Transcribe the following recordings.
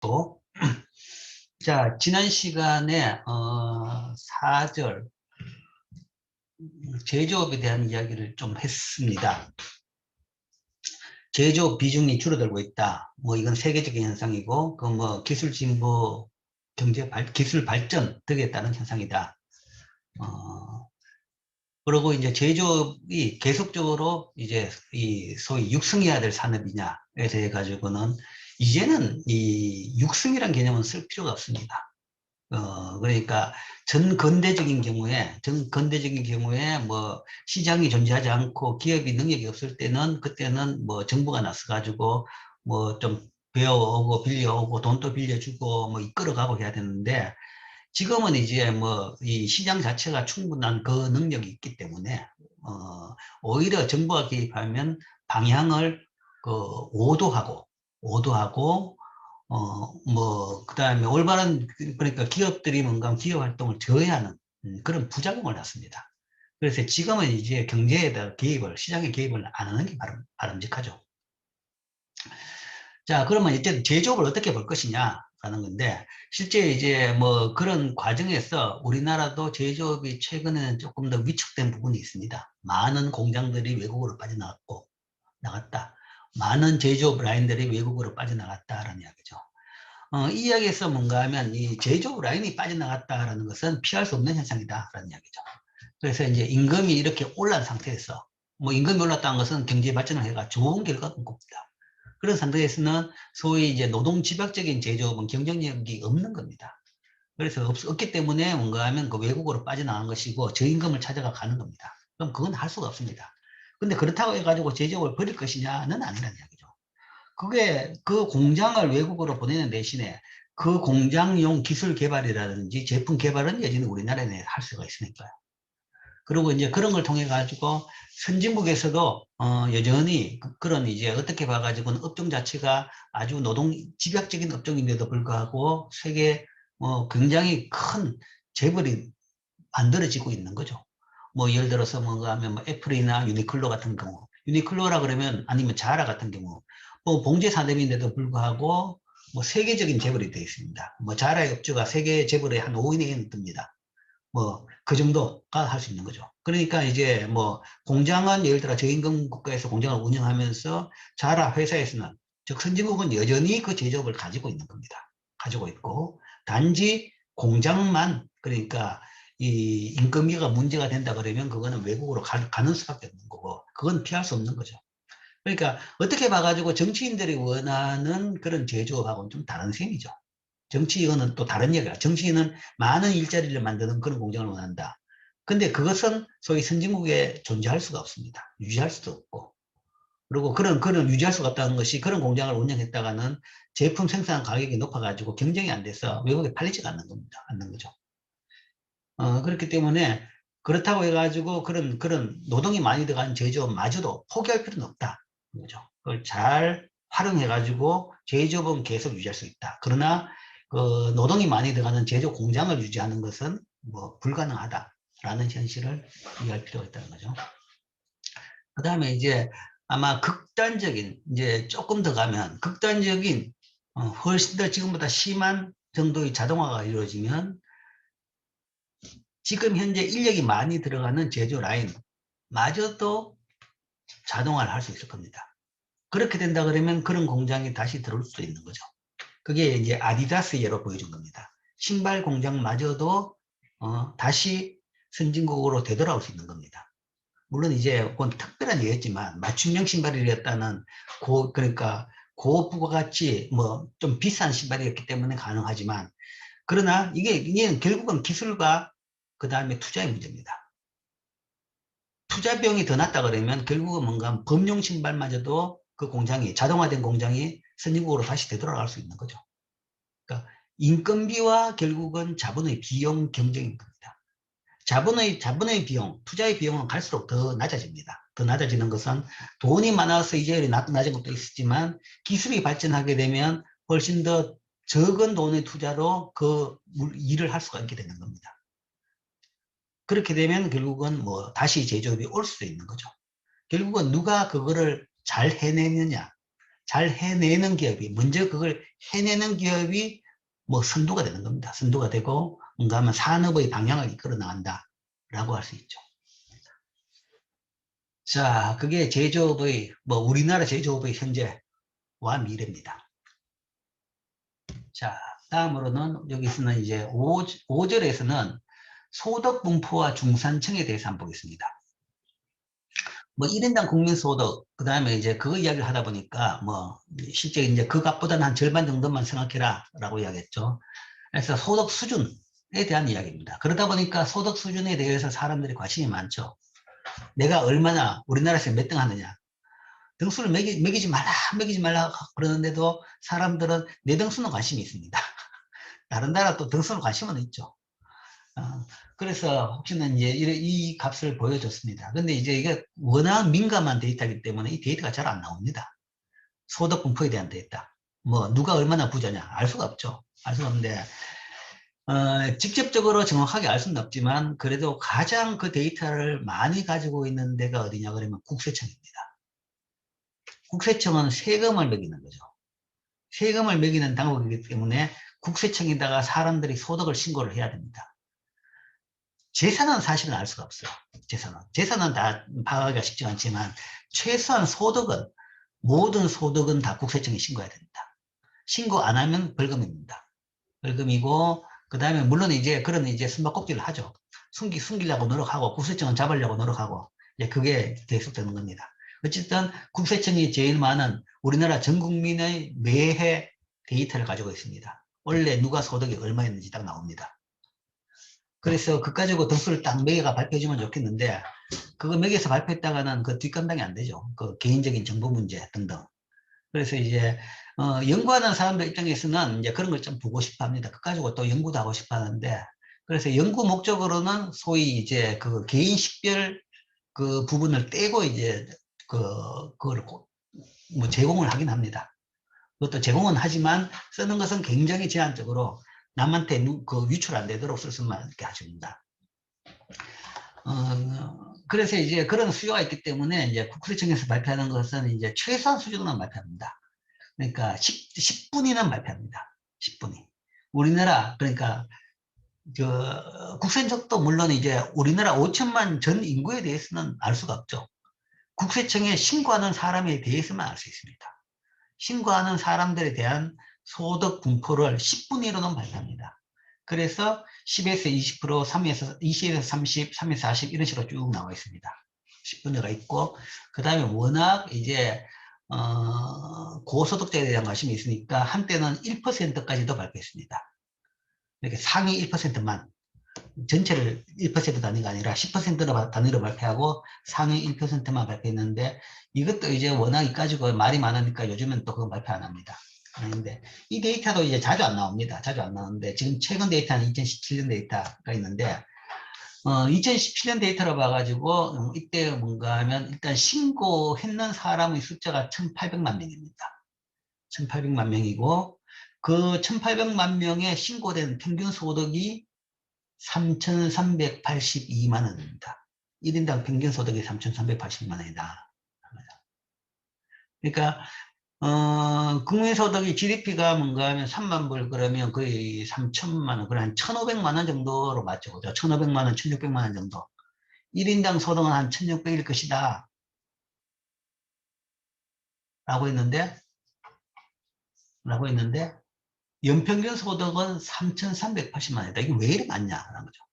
또, 자, 지난 시간에 4절 제조업에 대한 이야기를 좀 했습니다. 제조업 비중이 줄어들고 있다. 뭐 이건 세계적인 현상이고, 그 뭐 기술 진보, 기술 발전 등에 따른 현상이다. 어, 그리고 이제 제조업이 계속적으로 이제 이 소위 육성해야 될 산업이냐에 대해 가지고는 이제는 이 육성이란 개념은 쓸 필요가 없습니다. 그러니까 전 근대적인 경우에 뭐 시장이 존재하지 않고 기업이 능력이 없을 때는 그때는 뭐 정부가 나서가지고 뭐 좀 배워오고 빌려오고 돈도 빌려주고 뭐 이끌어가고 해야 되는데 지금은 이제 뭐 이 시장 자체가 충분한 그 능력이 있기 때문에 오히려 정부가 개입하면 방향을 그 오도하고 그 다음에 올바른, 그러니까 기업들이 뭔가 기업 활동을 저해하는 그런 부작용을 낳습니다. 그래서 지금은 이제 경제에다 개입을, 시장에 개입을 안 하는 게 바람직하죠. 자, 그러면 이제 제조업을 어떻게 볼 것이냐라는 건데, 실제 이제 뭐 그런 과정에서 우리나라도 제조업이 최근에는 조금 더 위축된 부분이 있습니다. 많은 공장들이 외국으로 나갔다. 많은 제조업 라인들이 외국으로 빠져나갔다라는 이야기죠. 이 이야기에서 뭔가 하면 이 제조업 라인이 빠져나갔다라는 것은 피할 수 없는 현상이다라는 이야기죠. 그래서 이제 임금이 이렇게 올란 상태에서 뭐 임금이 올랐다는 것은 경제 발전을 해가 좋은 결과가 온 겁니다. 그런 상태에서는 소위 이제 노동 집약적인 제조업은 경쟁력이 없는 겁니다. 그래서 없기 때문에 뭔가 하면 그 외국으로 빠져나간 것이고 저임금을 찾아가 가는 겁니다. 그럼 그건 할 수가 없습니다. 근데 그렇다고 해가지고 제조업을 버릴 것이냐는 아니라는 이야기죠. 그게 그 공장을 외국으로 보내는 대신에 그 공장용 기술 개발이라든지 제품 개발은 여전히 우리나라에 할 수가 있으니까요. 그리고 이제 그런 걸 통해 가지고 선진국에서도 여전히 그런 이제 어떻게 봐가지고는 업종 자체가 아주 노동 집약적인 업종인데도 불구하고 세계 굉장히 큰 재벌이 만들어지고 있는 거죠. 뭐 예를 들어서 뭔가 하면 뭐 애플이나 유니클로 같은 경우, 유니클로라 그러면 아니면 자라 같은 경우, 뭐 봉제 산업인데도 불구하고 뭐 세계적인 재벌이 되어 있습니다. 뭐 자라의 업주가 세계 재벌의 한 5인 이내에 듭니다. 뭐 그 정도가 할 수 있는 거죠. 그러니까 이제 뭐 공장은 예를 들어 저임금 국가에서 공장을 운영하면서 자라 회사에서는 즉 선진국은 여전히 그 제조업을 가지고 있는 겁니다. 가지고 있고 단지 공장만 그러니까 이 인건비가 문제가 된다 그러면 그거는 외국으로 가는 수밖에 없는 거고 그건 피할 수 없는 거죠. 그러니까 어떻게 봐가지고 정치인들이 원하는 그런 제조업하고는 좀 다른 셈이죠. 정치인은 또 다른 얘기야. 정치인은 많은 일자리를 만드는 그런 공장을 원한다. 근데 그것은 소위 선진국에 존재할 수가 없습니다. 유지할 수도 없고. 그리고 그런 유지할 수가 없다는 것이 그런 공장을 운영했다가는 제품 생산 가격이 높아가지고 경쟁이 안 돼서 외국에 팔리지가 않는 겁니다. 않는 거죠. 그렇기 때문에 그렇다고 해가지고 그런 노동이 많이 들어간 제조업마저도 포기할 필요는 없다. 거죠. 그걸 잘 활용해가지고 제조업은 계속 유지할 수 있다. 그러나 그 노동이 많이 들어가는 제조 공장을 유지하는 것은 뭐 불가능하다라는 현실을 이해할 필요가 있다는 거죠. 그 다음에 이제 아마 극단적인 이제 조금 더 가면 극단적인 훨씬 더 지금보다 심한 정도의 자동화가 이루어지면 지금 현재 인력이 많이 들어가는 제조 라인 마저도 자동화를 할 수 있을 겁니다. 그렇게 된다 그러면 그런 공장이 다시 들어올 수도 있는 거죠. 그게 이제 아디다스 예로 보여준 겁니다. 신발 공장마저도 다시 선진국으로 되돌아올 수 있는 겁니다. 물론 이제 그건 특별한 예였지만 맞춤형 신발이었다는 그러니까 고부가가치 뭐 좀 비싼 신발이었기 때문에 가능하지만 그러나 이게 결국은 기술과 그 다음에 투자의 문제입니다. 투자 비용이 더 낮다 그러면 결국은 뭔가 범용 신발마저도 그 공장이 자동화된 공장이 선진국으로 다시 되돌아갈 수 있는 거죠. 그러니까 인건비와 결국은 자본의 비용 경쟁인 겁니다. 자본의 비용, 투자의 비용은 갈수록 더 낮아집니다. 더 낮아지는 것은 돈이 많아서 이자율이 낮은 것도 있었지만 기술이 발전하게 되면 훨씬 더 적은 돈의 투자로 그 일을 할 수가 있게 되는 겁니다. 그렇게 되면 결국은 뭐 다시 제조업이 올 수도 있는 거죠. 결국은 누가 그거를 잘 해내느냐, 잘 해내는 기업이, 먼저 그걸 해내는 기업이 뭐 선두가 되는 겁니다. 선두가 되고 뭔가 하면 산업의 방향을 이끌어 나간다라고 할 수 있죠. 자, 그게 제조업의, 뭐 우리나라 제조업의 현재와 미래입니다. 자, 다음으로는 여기서는 이제 5절에서는 소득 분포와 중산층에 대해서 한번 보겠습니다. 뭐 1인당 국민소득, 그 다음에 이제 그거 이야기를 하다 보니까 뭐 실제 이제 그 값보다는 한 절반 정도만 생각해라 라고 이야기했죠. 그래서 소득 수준에 대한 이야기입니다. 그러다 보니까 소득 수준에 대해서 사람들이 관심이 많죠. 내가 얼마나 우리나라에서 몇 등 하느냐. 등수를 매기지 말라 그러는데도 사람들은 내 등수는 관심이 있습니다. 다른 나라 또 등수는 관심은 있죠. 그래서 혹시나 이제 이 값을 보여줬습니다. 근데 이제 이게 워낙 민감한 데이터이기 때문에 이 데이터가 잘 안 나옵니다. 소득 분포에 대한 데이터. 뭐 누가 얼마나 부자냐 알 수가 없죠. 알 수가 없는데 직접적으로 정확하게 알 수는 없지만 그래도 가장 그 데이터를 많이 가지고 있는 데가 어디냐 그러면 국세청입니다. 국세청은 세금을 매기는 거죠. 세금을 매기는 당국이기 때문에 국세청에다가 사람들이 소득을 신고를 해야 됩니다. 재산은 사실은 알 수가 없어요. 재산은 다 파악하기가 쉽지 않지만 최소한 소득은, 모든 소득은 다 국세청에 신고해야 됩니다. 신고 안 하면 벌금입니다. 벌금이고, 그 다음에 물론 이제 그런 이제 숨바꼭질을 하죠. 숨기려고 노력하고 국세청은 잡으려고 노력하고 이제 그게 계속되는 겁니다. 어쨌든 국세청이 제일 많은 우리나라 전 국민의 매해 데이터를 가지고 있습니다. 원래 누가 소득이 얼마였는지 딱 나옵니다. 그래서 그 가지고 등수를 딱 매겨가 발표해주면 좋겠는데 그거 매겨서 발표했다가는 그 뒷감당이 안 되죠. 그 개인적인 정보 문제 등등. 그래서 이제 연구하는 사람들 입장에서는 이제 그런 걸 좀 보고 싶어 합니다. 그 가지고 또 연구도 하고 싶어 하는데 그래서 연구 목적으로는 소위 이제 그 개인 식별 그 부분을 떼고 이제 그걸 뭐 제공을 하긴 합니다. 그것도 제공은 하지만 쓰는 것은 굉장히 제한적으로 남한테 그 유출 안 되도록 쓸 수만 이렇게 해줍니다. 그래서 이제 그런 수요가 있기 때문에 이제 국세청에서 발표하는 것은 이제 최소한 수준만 발표합니다. 그러니까 10분위는 발표합니다. 10분위. 우리나라, 그러니까, 국세청도 물론 이제 우리나라 5천만 전 인구에 대해서는 알 수가 없죠. 국세청에 신고하는 사람에 대해서만 알 수 있습니다. 신고하는 사람들에 대한 소득 분포를 10분위로는 발표합니다. 그래서 10에서 20%, 3에서 20에서 30, 3에서 40 이런 식으로 쭉 나와 있습니다. 10분위가 있고 그 다음에 워낙 이제 고소득자에 대한 관심이 있으니까 한때는 1%까지도 발표했습니다. 이렇게 상위 1%만 전체를 1% 단위가 아니라 10% 단위로 발표하고 상위 1%만 발표했는데 이것도 이제 워낙 이까지고 말이 많으니까 요즘은 또 그건 발표 안 합니다. 그런데 이 데이터도 이제 자주 안 나옵니다. 자주 안 나오는데 지금 최근 데이터는 2017년 데이터가 있는데 2017년 데이터로 봐가지고 이때 뭔가 하면 일단 신고했는 사람의 숫자가 1,800만 명입니다. 1,800만 명이고 그 1,800만 명의 신고된 평균 소득이 3,382만 원입니다. 1인당 평균 소득이 3,380만 원이다. 그러니까 국민소득이 GDP가 뭔가 하면 3만 불 그러면 거의 3천만 원, 그래 한 1,500만 원 정도로 맞죠. 그죠? 1,500만 원, 1,600만 원 정도. 1인당 소득은 한 1,600일 것이다. 라고 했는데, 연평균 소득은 3,380만 원이다. 이게 왜 이렇게 많냐라는 거죠.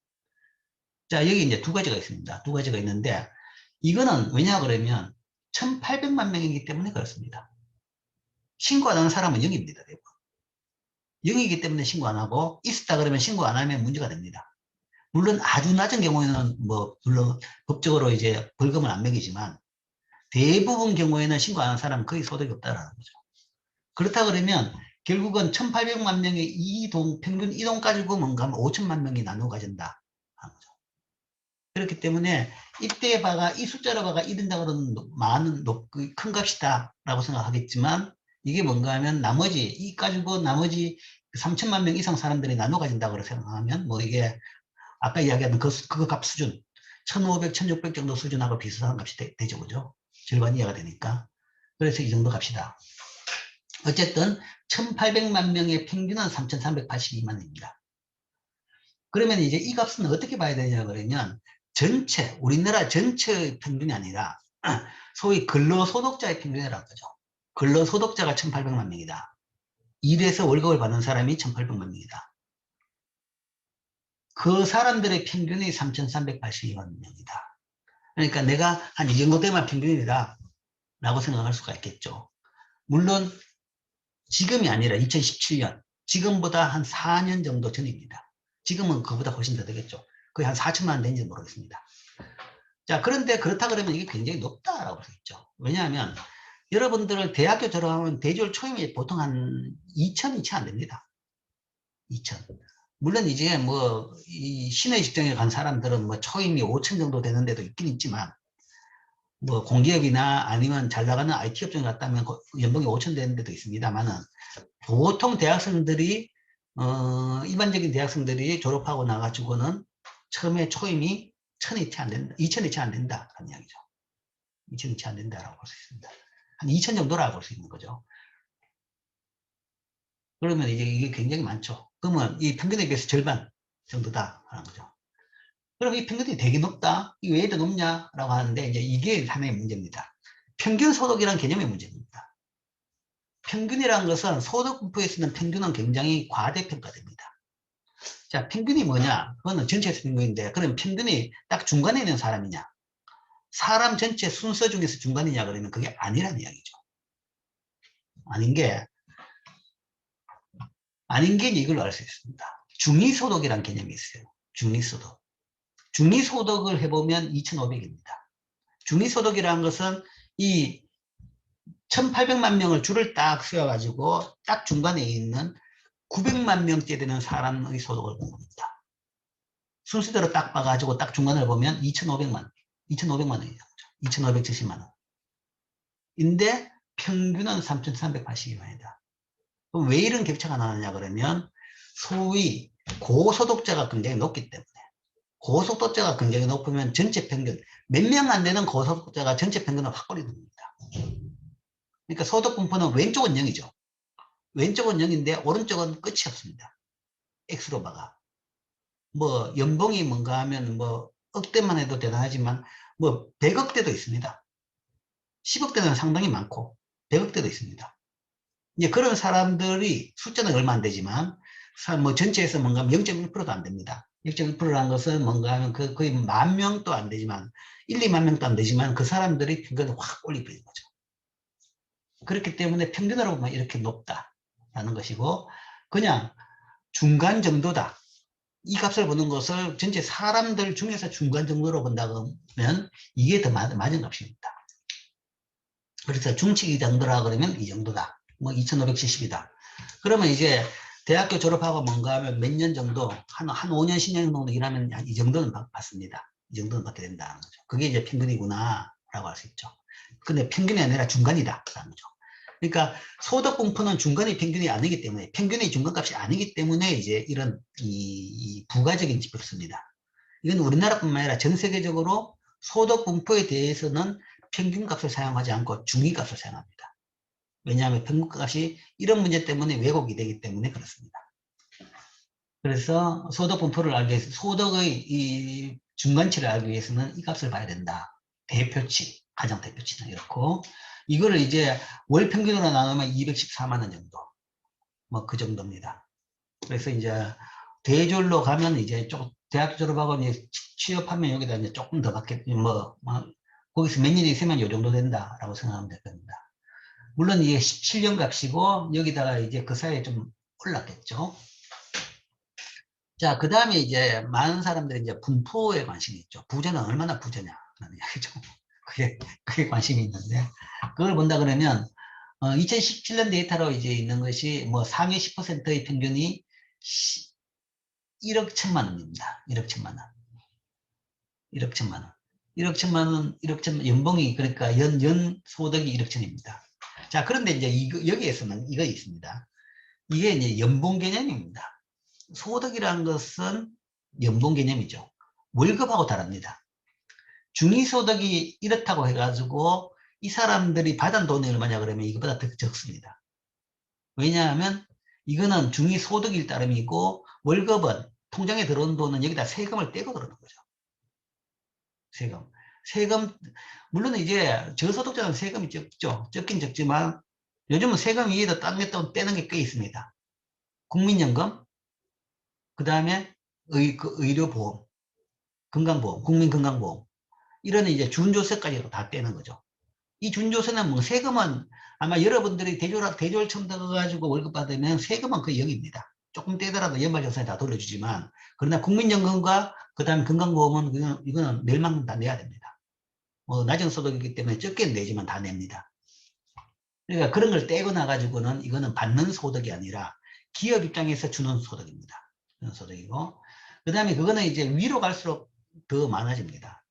자, 여기 이제 두 가지가 있습니다. 두 가지가 있는데, 이거는 왜냐 그러면 1,800만 명이기 때문에 그렇습니다. 신고 안 하는 사람은 0입니다. 0이기 때문에 신고 안 하고 있었다 그러면 신고 안 하면 문제가 됩니다. 물론 아주 낮은 경우에는 뭐 물론 법적으로 이제 벌금을 안 매기지만 대부분 경우에는 신고 안 하는 사람은 거의 소득이 없다라는 거죠. 그렇다 그러면 결국은 1,800만 명의 이동, 평균 이동 가지고 뭔가 하면 5천만 명이 나누어 가진다 하는 거죠. 그렇기 때문에 이때 봐가 이 숫자로 봐가 이른다 그러면 많은 큰 값이다 라고 생각하겠지만 이게 뭔가 하면 나머지 이 가지고 나머지 3천만 명 이상 사람들이 나눠 가진다고 생각하면 뭐 이게 아까 이야기하던 그 값 수준 1,500, 1,600 정도 수준하고 비슷한 값이 되죠. 그죠? 절반 이하가 되니까. 그래서 이 정도 값이다. 어쨌든 1800만 명의 평균은 3382만입니다. 그러면 이제 이 값은 어떻게 봐야 되냐 그러면 전체 우리나라 전체의 평균이 아니라 소위 근로소득자의 평균이라는 거죠. 근로소득자가 1800만 명이다. 일해서 월급을 받는 사람이 1800만 명이다. 그 사람들의 평균이 3382만 명이다. 그러니까 내가 한 이 정도 되면 평균이다 라고 생각할 수가 있겠죠. 물론 지금이 아니라 2017년, 지금보다 한 4년 정도 전입니다. 지금은 그보다 훨씬 더 되겠죠. 거의 한 4천만 원 되는지 모르겠습니다. 자, 그런데 그렇다 그러면 이게 굉장히 높다라고 볼 수 있죠. 왜냐하면 여러분들 대학교 졸업하면 대졸 초임이 보통 한 2천이 채 안 됩니다. 2천. 물론 이제 뭐 이 시내 직장에 간 사람들은 뭐 초임이 5천 정도 되는 데도 있긴 있지만 뭐 공기업이나 아니면 잘 나가는 IT 업종 갔다면 연봉이 5천 되는 데도 있습니다만은 보통 대학생들이 일반적인 대학생들이 졸업하고 나가지고는 처음에 초임이 천이 채 안 된다, 2천이 채 안 된다라는 이야기죠. 2천이 채 안 된다라고 볼 수 있습니다. 한 2천 정도라고 볼 수 있는 거죠. 그러면 이제 이게 굉장히 많죠. 그러면 이 평균에 비해서 절반 정도다라는 거죠. 그럼 이 평균이 되게 높다? 이게 왜 이렇게 높냐라고 하는데 이제 이게 하나의 문제입니다. 평균 소득이라는 개념의 문제입니다. 평균이라는 것은 소득 분포에서는 평균은 굉장히 과대평가됩니다. 자, 평균이 뭐냐? 그거는 전체에서 평균인데, 그럼 평균이 딱 중간에 있는 사람이냐? 사람 전체 순서 중에서 중간이냐? 그러면 그게 아니란 이야기죠. 아닌 게, 아닌 게 이걸로 알 수 있습니다. 중위소득이라는 개념이 있어요. 중위소득. 중위소득을 해보면 2,500입니다. 중위소득이라는 것은 이 1,800만 명을 줄을 딱 세워가지고 딱 중간에 있는 900만 명째 되는 사람의 소득을 본 겁니다. 순서대로 딱 봐가지고 딱 중간을 보면 2,500만 원이죠. 2,570만 원. 인데 평균은 3,382만이다. 그럼 왜 이런 격차가 나느냐 그러면 소위 고소득자가 굉장히 높기 때문에 고소득자가 굉장히 높으면 전체 평균 몇 명 안 되는 고소득자가 전체 평균을 확 꼬리됩니다. 그러니까 소득 분포는 왼쪽은 0이죠. 왼쪽은 0인데 오른쪽은 끝이 없습니다. X로 봐가. 뭐 연봉이 뭔가 하면 뭐 억대만 해도 대단하지만 뭐 100억대도 있습니다. 10억대는 상당히 많고 100억대도 있습니다. 이제 그런 사람들이 숫자는 얼마 안 되지만 뭐 전체에서 뭔가 0.1%도 안 됩니다. 0.1%라는 것은 뭔가 하면 거의 10,000명도 안 되지만 1, 2만 명도 안 되지만 그 사람들이 평균을 확 올리버리는 거죠. 그렇기 때문에 평균으로 보면 이렇게 높다라는 것이고 그냥 중간 정도다. 이 값을 보는 것을 전체 사람들 중에서 중간 정도로 본다고 하면 이게 더 맞은 값입니다. 그래서 중치 정도라 그러면 이 정도다. 뭐 2,570이다. 그러면 이제 대학교 졸업하고 뭔가 하면 몇 년 정도, 한 5년, 10년 정도 일하면 이 정도는 받습니다. 이 정도는 받게 된다는 거죠. 그게 이제 평균이구나, 라고 할 수 있죠. 근데 평균이 아니라 중간이다, 라는 거죠. 그러니까 소득 분포는 중간이 평균이 아니기 때문에, 평균이 중간값이 아니기 때문에 이제 이런 이 부가적인 지표를 씁니다. 이건 우리나라뿐만 아니라 전 세계적으로 소득 분포에 대해서는 평균값을 사용하지 않고 중위값을 사용합니다. 왜냐하면 평균값이 이런 문제 때문에 왜곡이 되기 때문에 그렇습니다. 그래서 소득 분포를 알기 위해서 소득의 이 중간치를 알기 위해서는 이 값을 봐야 된다. 대표치, 가장 대표치는 이렇고 이거를 이제 월 평균으로 나누면 214만 원 정도. 뭐 그 정도입니다. 그래서 이제 대졸로 가면 이제 좀 대학 졸업하고 이제 취업하면 여기다 이제 조금 더 받겠지 뭐 거기서 몇 년이 있으면 이 정도 된다라고 생각하면 될 겁니다. 물론 이게 17년 값이고 여기다가 이제 그 사이에 좀 올랐겠죠. 자, 그 다음에 이제 많은 사람들이 이제 분포에 관심이 있죠. 부자는 얼마나 부자냐라는 이야기죠. 그게 관심이 있는데 그걸 본다 그러면 2017년 데이터로 이제 있는 것이 뭐 상위 10%의 평균이 1억 1천만 원입니다. 1억 1천만 원. 1억 1천만 원. 1억 1천만 원, 1억 1천만 연봉이 그러니까 연 소득이 1억 천입니다. 자, 그런데 이제 여기에서는 이거 있습니다. 이게 이제 연봉 개념입니다. 소득이라는 것은 연봉 개념이죠. 월급하고 다릅니다. 중위소득이 이렇다고 해가지고 이 사람들이 받은 돈이 얼마냐 그러면 이거보다 더 적습니다. 왜냐하면 이거는 중위소득일 따름이고 월급은 통장에 들어온 돈은 여기다 세금을 떼고 들어오는 거죠. 세금. 세금, 물론 이제 저소득자는 세금이 적죠. 적긴 적지만 요즘은 세금 위에도 딴 게 또 떼는 게 꽤 있습니다. 국민연금, 그 다음에 의료보험, 건강보험, 국민건강보험. 이런 이제 준조세까지도 다 떼는 거죠. 이 준조세는 뭐 세금은 아마 여러분들이 대졸 처음 들어가지고 월급 받으면 세금은 거의 0입니다. 조금 떼더라도 연말정산에 다 돌려주지만, 그러나 국민연금과 그 다음에 건강보험은 이거는 낼만큼 다 내야 됩니다. 뭐 낮은 소득이기 때문에 적게 내지만 다 냅니다. 그러니까 그런 걸 떼고 나가지고는 이거는 받는 소득이 아니라 기업 입장에서 주는 소득입니다. 주는 소득이고, 그 다음에 그거는 이제 위로 갈수록 더 많아집니다.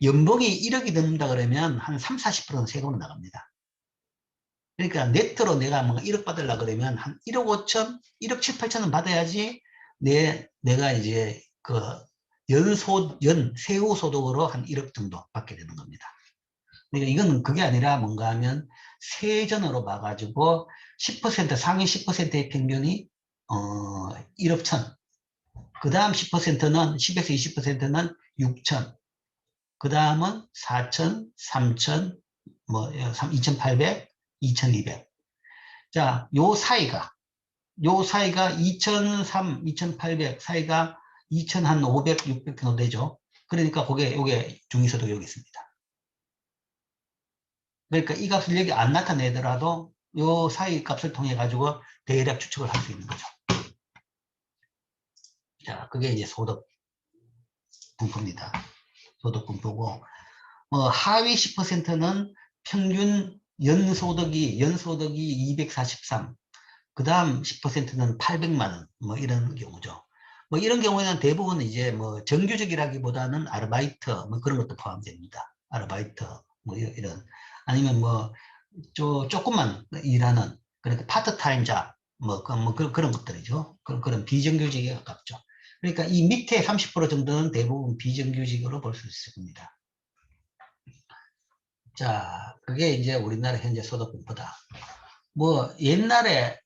연봉이 1억이 넘는다 그러면 한 3, 40%는 세금으로 나갑니다. 그러니까 네트로 내가 뭔가 1억 받으려고 그러면 한 1억 5천, 1억 7, 8천은 받아야지 내가 이제 그 세후 소득으로 한 1억 정도 받게 되는 겁니다. 그러니까 이거는 그게 아니라 뭔가 하면 세전으로 봐가지고 10% 상위 10%의 평균이 1억 천, 그 다음 10%는 10에서 20%는 6천, 그 다음은 4천, 3천, 뭐 2,800, 2,200. 자, 요 사이가 2,003, 2,800 사이가 2,500, 600 정도 되죠. 그러니까 요게 중위소득 여기 있습니다. 그러니까 이 값을 여기 안 나타내더라도 요 사이 값을 통해 가지고 대략 추측을 할 수 있는 거죠. 자, 그게 이제 소득 분포입니다. 소득 분포고, 하위 10%는 평균 연소득이 243, 그 다음 10%는 800만 원, 뭐 이런 경우죠. 뭐 이런 경우에는 대부분 이제 뭐 정규직이라기보다는 아르바이트, 뭐 그런 것도 포함됩니다. 아르바이트, 뭐 이런. 아니면 뭐, 조금만 일하는, 그러니까 파트타임 잡, 그런 것들이죠. 그런 비정규직에 가깝죠. 그러니까 이 밑에 30% 정도는 대부분 비정규직으로 볼 수 있을 겁니다. 자, 그게 이제 우리나라 현재 소득 분포다. 뭐 옛날에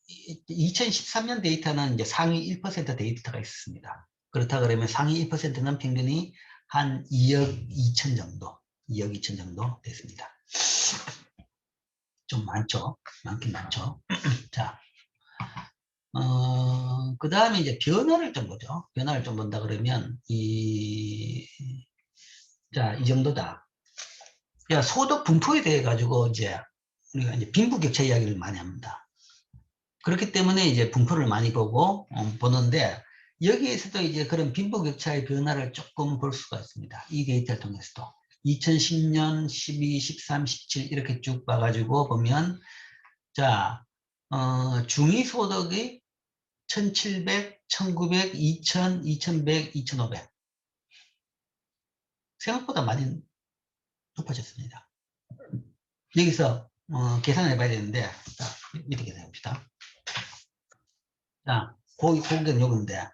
2013년 데이터는 이제 상위 1% 데이터가 있었습니다. 그렇다 그러면 상위 1%는 평균이 한 2억 2천 정도, 2억 2천 정도 됐습니다. 좀 많죠? 많긴 많죠. 자, 그 다음에 이제 변화를 좀 보죠. 변화를 좀 본다 그러면 자, 이 정도다. 야, 소득 분포에 대해 가지고 이제 우리가 이제 빈부격차 이야기를 많이 합니다. 그렇기 때문에 이제 분포를 많이 보는데 여기에서도 이제 그런 빈부격차의 변화를 조금 볼 수가 있습니다. 이 데이터를 통해서도 2010년, 12, 13, 17 이렇게 쭉 봐가지고 보면 자, 중위소득이 1,700, 1,900, 2,000, 2,100, 2,500 생각보다 많이 높아졌습니다. 여기서 계산을 해봐야 되는데 자, 밑에 계산해 봅시다. 자, 고기는 요건데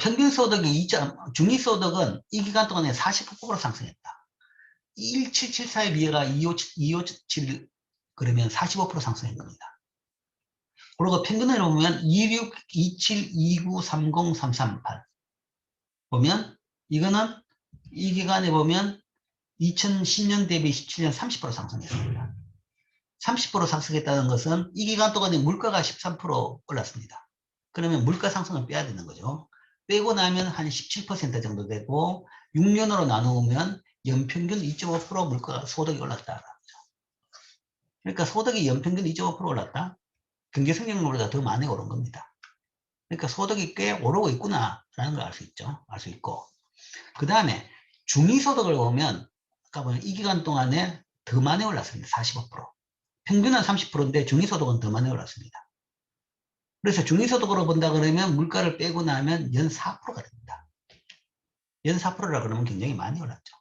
평균 소득이 중위소득은 이 기간 동안에 49% 상승했다. 1774의 비례가 2577 그러면 45% 상승한 겁니다. 그리고 평균을 보면 26, 27, 29, 30, 338 보면 이거는 이 기간에 보면 2010년 대비 17년 30% 상승했습니다. 30% 상승했다는 것은 이 기간 동안에 물가가 13% 올랐습니다. 그러면 물가 상승을 빼야 되는 거죠. 빼고 나면 한 17% 정도 되고 6년으로 나누면 연평균 2.5% 물가 소득이 올랐다. 그러니까 소득이 연평균 2.5% 올랐다. 경제 성장률보다 더 많이 오른 겁니다. 그러니까 소득이 꽤 오르고 있구나라는 걸 알 수 있죠. 알 수 있고. 그 다음에 중위소득을 보면 아까 보면 이 기간 동안에 더 많이 올랐습니다. 45%. 평균은 30%인데 중위소득은 더 많이 올랐습니다. 그래서 중위소득으로 본다 그러면 물가를 빼고 나면 연 4%가 됩니다. 연 4%라 그러면 굉장히 많이 올랐죠.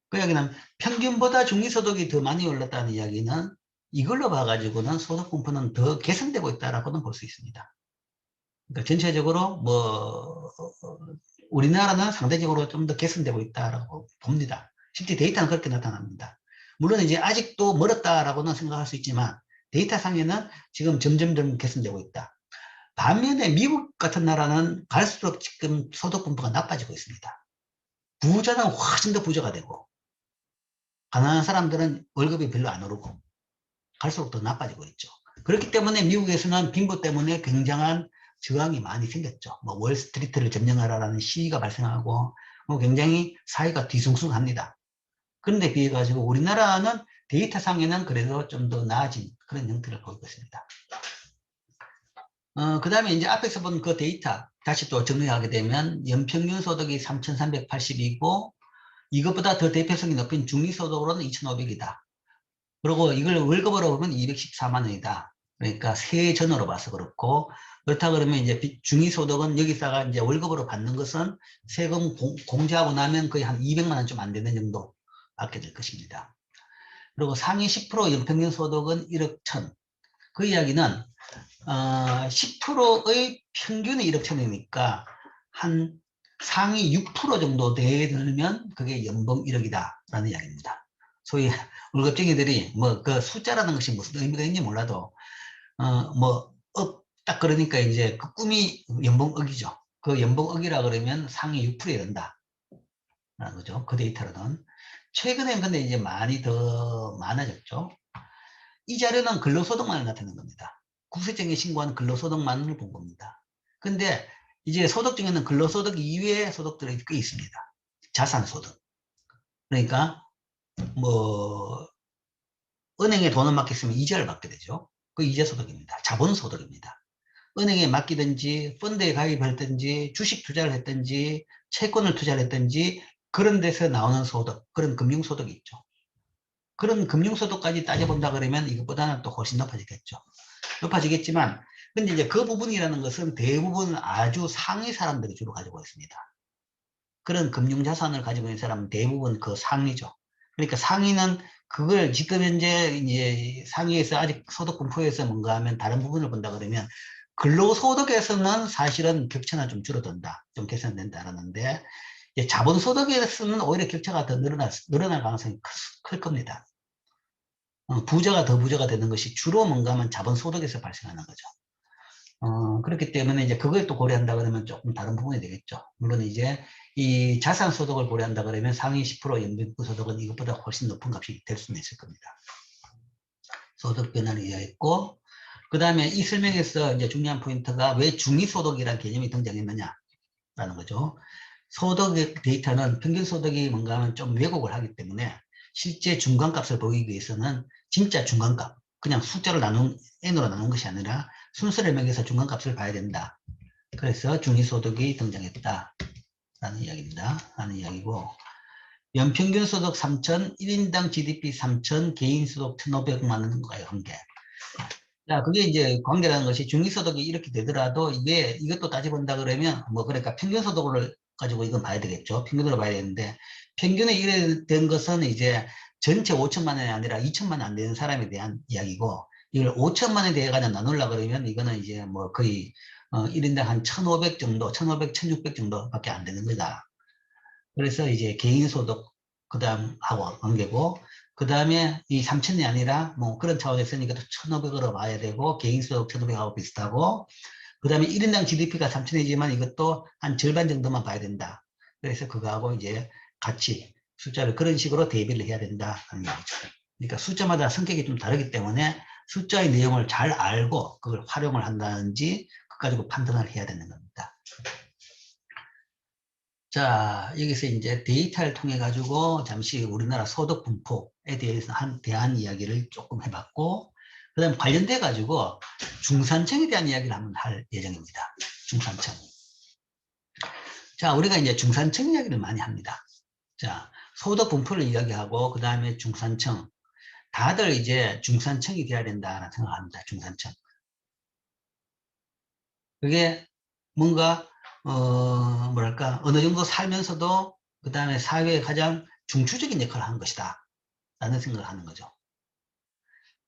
그 이야기는 평균보다 중위소득이 더 많이 올랐다는 이야기는 이걸로 봐가지고는 소득 분포는 더 개선되고 있다라고는 볼 수 있습니다. 그러니까 전체적으로 우리나라는 상대적으로 좀 더 개선되고 있다라고 봅니다. 실제 데이터는 그렇게 나타납니다. 물론 이제 아직도 멀었다라고는 생각할 수 있지만 데이터상에는 지금 점점점 개선되고 있다. 반면에 미국 같은 나라는 갈수록 지금 소득 분포가 나빠지고 있습니다. 부자는 훨씬 더 부자가 되고 가난한 사람들은 월급이 별로 안 오르고 갈수록 더 나빠지고 있죠. 그렇기 때문에 미국에서는 빈부 때문에 굉장한 저항이 많이 생겼죠. 뭐 월스트리트를 점령하라는 시위가 발생하고 뭐 굉장히 사회가 뒤숭숭합니다. 그런데 비해 가지고 우리나라는 데이터상에는 그래도 좀 더 나아진 그런 형태를 보이고 있습니다. 그 다음에 이제 앞에서 본 그 데이터 다시 또 정리하게 되면 연평균 소득이 3,380이고 이것보다 더 대표성이 높은 중위소득으로는 2,500이다. 그리고 이걸 월급으로 보면 214만 원이다. 그러니까 세전으로 봐서 그렇고, 그렇다 그러면 이제 중위소득은 여기다가 이제 월급으로 받는 것은 세금 공제하고 나면 거의 한 200만 원 좀 안 되는 정도 받게 될 것입니다. 그리고 상위 10% 연평균 소득은 1억 천. 그 이야기는 10%의 평균이 1억 천이니까 한 상위 6% 정도 되면 그게 연봉 1억이다 라는 이야기입니다. 소위 월급쟁이들이 뭐 그 숫자라는 것이 무슨 의미가 있는지 몰라도 딱 그러니까 이제 그 꿈이 연봉억이죠. 그 연봉억이라 그러면 상위 6%에 된다 라는 거죠. 그 데이터로는. 최근엔 근데 이제 많이 더 많아졌죠. 이 자료는 근로소득만을 나타내는 겁니다. 국세청에 신고한 근로소득만을 본 겁니다. 근데 이제 소득 중에는 근로소득 이외의 소득들이 꽤 있습니다. 자산소득. 그러니까 뭐 은행에 돈을 맡겼으면 이자를 받게 되죠. 그 이자소득입니다. 자본소득입니다. 은행에 맡기든지 펀드에 가입했든지 주식 투자를 했든지 채권을 투자를 했든지 그런 데서 나오는 소득, 그런 금융소득이 있죠. 그런 금융소득까지 따져본다 그러면 이것보다는 또 훨씬 높아지겠죠. 높아지겠지만 근데 이제 그 부분이라는 것은 대부분 아주 상위 사람들이 주로 가지고 있습니다. 그런 금융자산을 가지고 있는 사람은 대부분 그 상위죠. 그러니까 상위는 그걸 지금 현재 이제 상위에서 아직 소득 분포에서 뭔가 하면 다른 부분을 본다 그러면 근로소득에서는 사실은 격차는 좀 줄어든다. 좀 개선된다라는데 자본소득에서는 오히려 격차가 더 늘어날 가능성이 클 겁니다. 부자가 더 부자가 되는 것이 주로 뭔가 하면 자본소득에서 발생하는 거죠. 그렇기 때문에 이제 그걸 또 고려한다 그러면 조금 다른 부분이 되겠죠. 물론 이제 이 자산소득을 고려한다 그러면 상위 10% 연평균소득은 이것보다 훨씬 높은 값이 될 수는 있을 겁니다. 소득 변화를 이해했고, 그 다음에 이 설명에서 이제 중요한 포인트가 왜 중위소득이라는 개념이 등장했느냐라는 거죠. 소득 데이터는 평균소득이 뭔가 하면 좀 왜곡을 하기 때문에 실제 중간값을 보이기 위해서는 진짜 중간값, 그냥 숫자로 n으로 나눈 것이 아니라 순서를 매겨서 중간값을 봐야 된다. 그래서 중위소득이 등장했다. 라는 이야기입니다. 라는 이야기고, 연평균 소득 3천, 1인당 GDP 3천, 개인 소득 1,500만 원과의 관계. 자, 그게 이제 관계라는 것이 중위소득이 이렇게 되더라도 이게 이것도 따져본다 그러면 뭐 그러니까 평균소득을 가지고 이건 봐야 되겠죠. 평균으로 봐야 되는데 평균에 이래 된 것은 이제 전체 5천만 원이 아니라 2천만 원 안 되는 사람에 대한 이야기고 이걸 5천만 원에 대해 가지고 나누려 그러면 이거는 이제 뭐 거의 1인당 한 1,500 정도, 1,500, 1,600 정도밖에 안 되는 거다. 그래서 이제 개인소득 그다음 하고 관계고 그 다음에 이 3천이 아니라 뭐 그런 차원에서 이것도 1,500으로 봐야 되고 개인소득 1,500하고 비슷하고 그 다음에 1인당 GDP가 3천이지만 이것도 한 절반 정도만 봐야 된다. 그래서 그거하고 이제 같이 숫자를 그런 식으로 대비를 해야 된다 하는 얘기죠. 그러니까 숫자마다 성격이 좀 다르기 때문에 숫자의 내용을 잘 알고 그걸 활용을 한다든지 그거 가지고 판단을 해야 되는 겁니다. 자, 여기서 이제 데이터를 통해 가지고 잠시 우리나라 소득 분포에 대해서 대한 이야기를 조금 해봤고, 그 다음 관련돼 가지고 중산층에 대한 이야기를 한번 할 예정입니다. 중산층. 자, 우리가 이제 중산층 이야기를 많이 합니다. 자, 소득 분포를 이야기하고, 그 다음에 중산층. 다들 이제 중산층이 돼야 된다라는 생각합니다. 중산층. 그게 뭔가 뭐랄까 어느 정도 살면서도 그 다음에 사회에 가장 중추적인 역할을 하는 것이다 라는 생각을 하는 거죠.